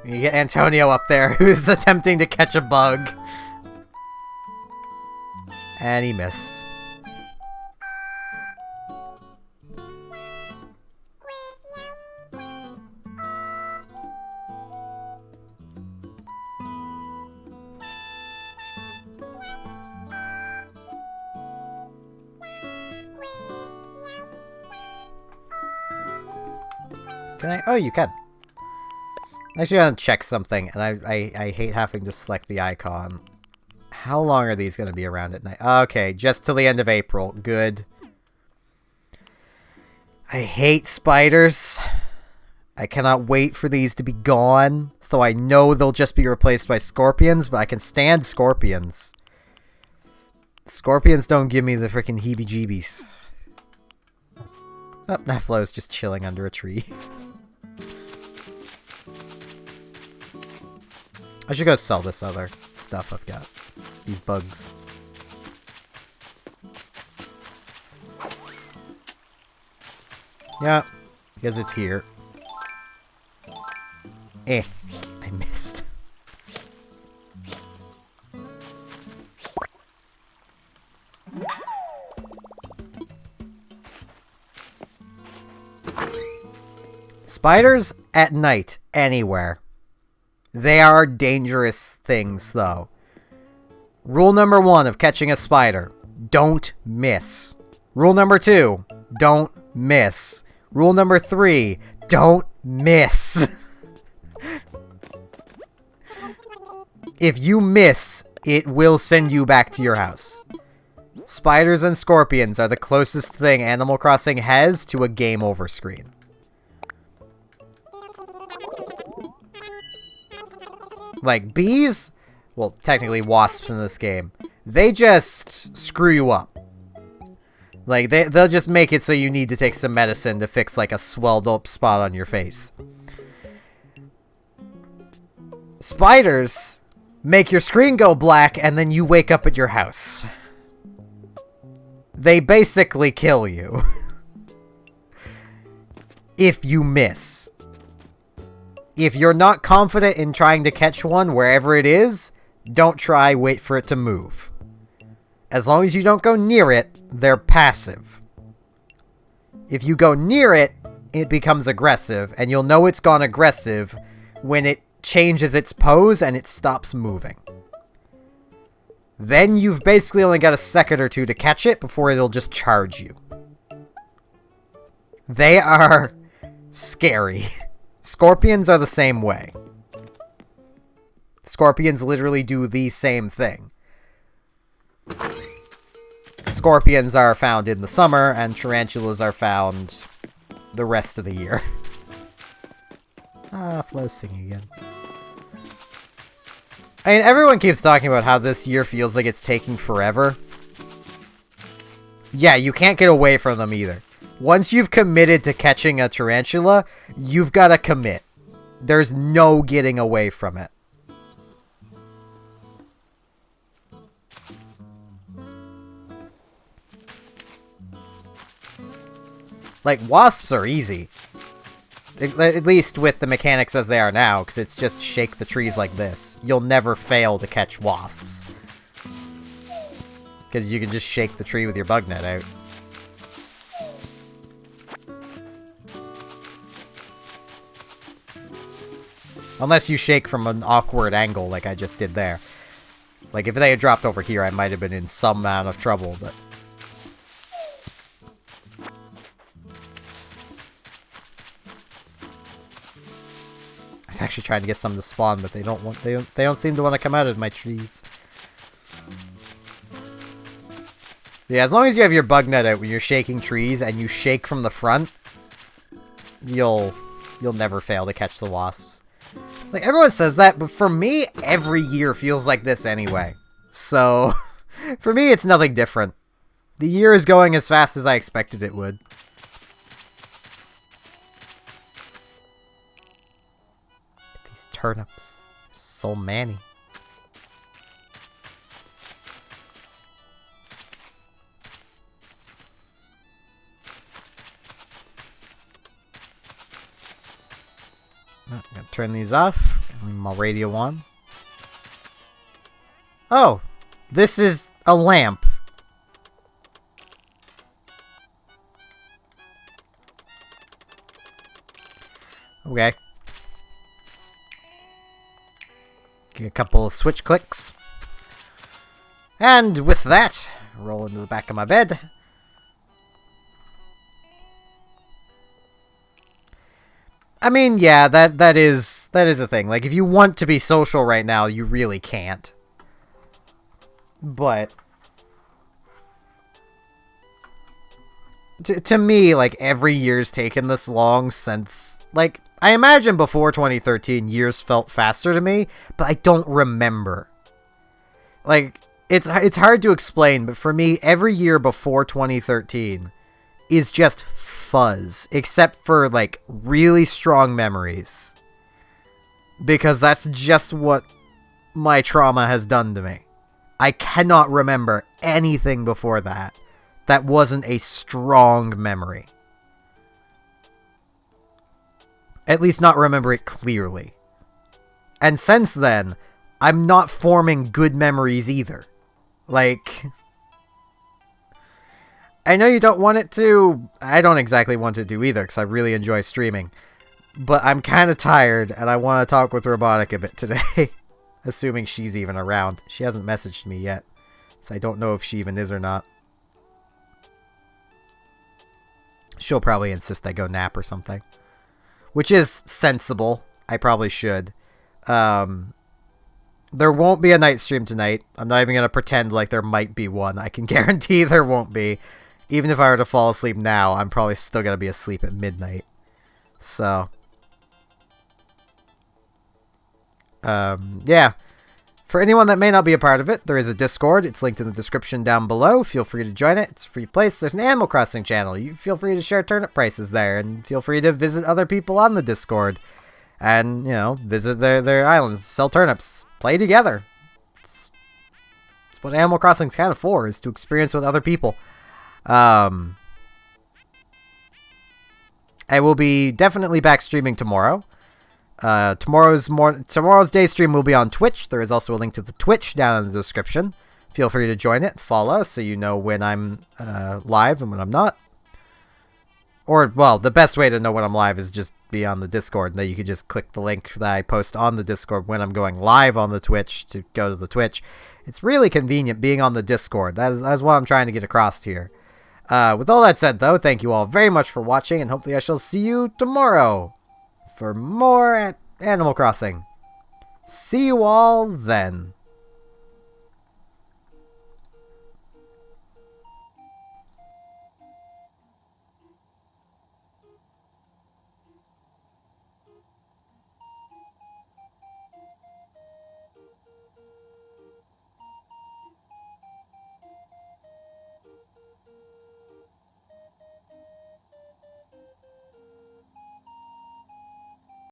[SPEAKER 1] You get Antonio up there, who's attempting to catch a bug. And he missed. Can I? Oh, you can. Actually, I'm gonna check something, and I hate having to select the icon. How long are these gonna be around at night? Okay, just till the end of April. Good. I hate spiders. I cannot wait for these to be gone. Though I know they'll just be replaced by scorpions, but I can stand scorpions. Scorpions don't give me the freaking heebie-jeebies. Oh, Naflo's just chilling under a tree. I should go sell this other stuff I've got. These bugs. Yeah, because it's here. I missed. Spiders at night, anywhere. They are dangerous things, though. Rule number 1 of catching a spider: don't miss. Rule number 2, don't miss. Rule number 3, don't miss. If you miss, it will send you back to your house. Spiders and scorpions are the closest thing Animal Crossing has to a game over screen. Like, bees? Well, technically wasps in this game. They just screw you up. Like, they'll just make it so you need to take some medicine to fix, like, a swelled up spot on your face. Spiders make your screen go black, and then you wake up at your house. They basically kill you. If you miss. If you're not confident in trying to catch one wherever it is, don't try, wait for it to move. As long as you don't go near it, they're passive. If you go near it, it becomes aggressive, and you'll know it's gone aggressive when it changes its pose and it stops moving. Then you've basically only got a second or two to catch it before it'll just charge you. They are scary. Scorpions are the same way. Scorpions literally do the same thing. Scorpions are found in the summer, and tarantulas are found the rest of the year. Ah, Flo's singing again. I mean, everyone keeps talking about how this year feels like it's taking forever. Yeah, you can't get away from them either. Once you've committed to catching a tarantula, you've got to commit. There's no getting away from it. Like, wasps are easy. At least with the mechanics as they are now, because it's just shake the trees like this. You'll never fail to catch wasps. Because you can just shake the tree with your bug net out. Unless you shake from an awkward angle like I just did there. Like, if they had dropped over here, I might have been in some amount of trouble, but... I was actually trying to get some to spawn, but they don't seem to want to come out of my trees. Yeah, as long as you have your bug net out when you're shaking trees and you shake from the front, you'll never fail to catch the wasps. Like, everyone says that, but for me, every year feels like this anyway. So, for me, it's nothing different. The year is going as fast as I expected it would. These turnips. So many. I'm gonna turn these off. Leave my radio on. Oh, this is a lamp. Okay. Get a couple of switch clicks. And with that, roll into the back of my bed. I mean, yeah, that is a thing. Like, if you want to be social right now, you really can't. But to me, like, every year's taken this long since, like, I imagine before 2013, years felt faster to me, but I don't remember. Like, it's hard to explain, but for me, every year before 2013 is just fuzz, except for, like, really strong memories. Because that's just what my trauma has done to me. I cannot remember anything before that wasn't a strong memory. At least not remember it clearly. And since then, I'm not forming good memories either. Like, I know you don't want it to. I don't exactly want it to either, because I really enjoy streaming. But I'm kind of tired, and I want to talk with Robotic a bit today. Assuming she's even around. She hasn't messaged me yet, so I don't know if she even is or not. She'll probably insist I go nap or something. Which is sensible. I probably should. There won't be a night stream tonight. I'm not even going to pretend like there might be one. I can guarantee there won't be. Even if I were to fall asleep now, I'm probably still going to be asleep at midnight. So, yeah. For anyone that may not be a part of it, there is a Discord. It's linked in the description down below. Feel free to join it. It's a free place. There's an Animal Crossing channel. You feel free to share turnip prices there, and feel free to visit other people on the Discord. And, you know, visit their islands, sell turnips, play together. It's what Animal Crossing's kind of for, is to experience with other people. I will be definitely back streaming tomorrow. Tomorrow's day stream will be on Twitch. There is also a link to the Twitch down in the description. Feel free to join it, follow, so you know when I'm live and when I'm not. Or, well, the best way to know when I'm live is just be on the Discord. And then you can just click the link that I post on the Discord when I'm going live on the Twitch to go to the Twitch. It's really convenient being on the Discord. That is what I'm trying to get across here. With all that said, though, thank you all very much for watching, and hopefully I shall see you tomorrow for more at Animal Crossing. See you all then.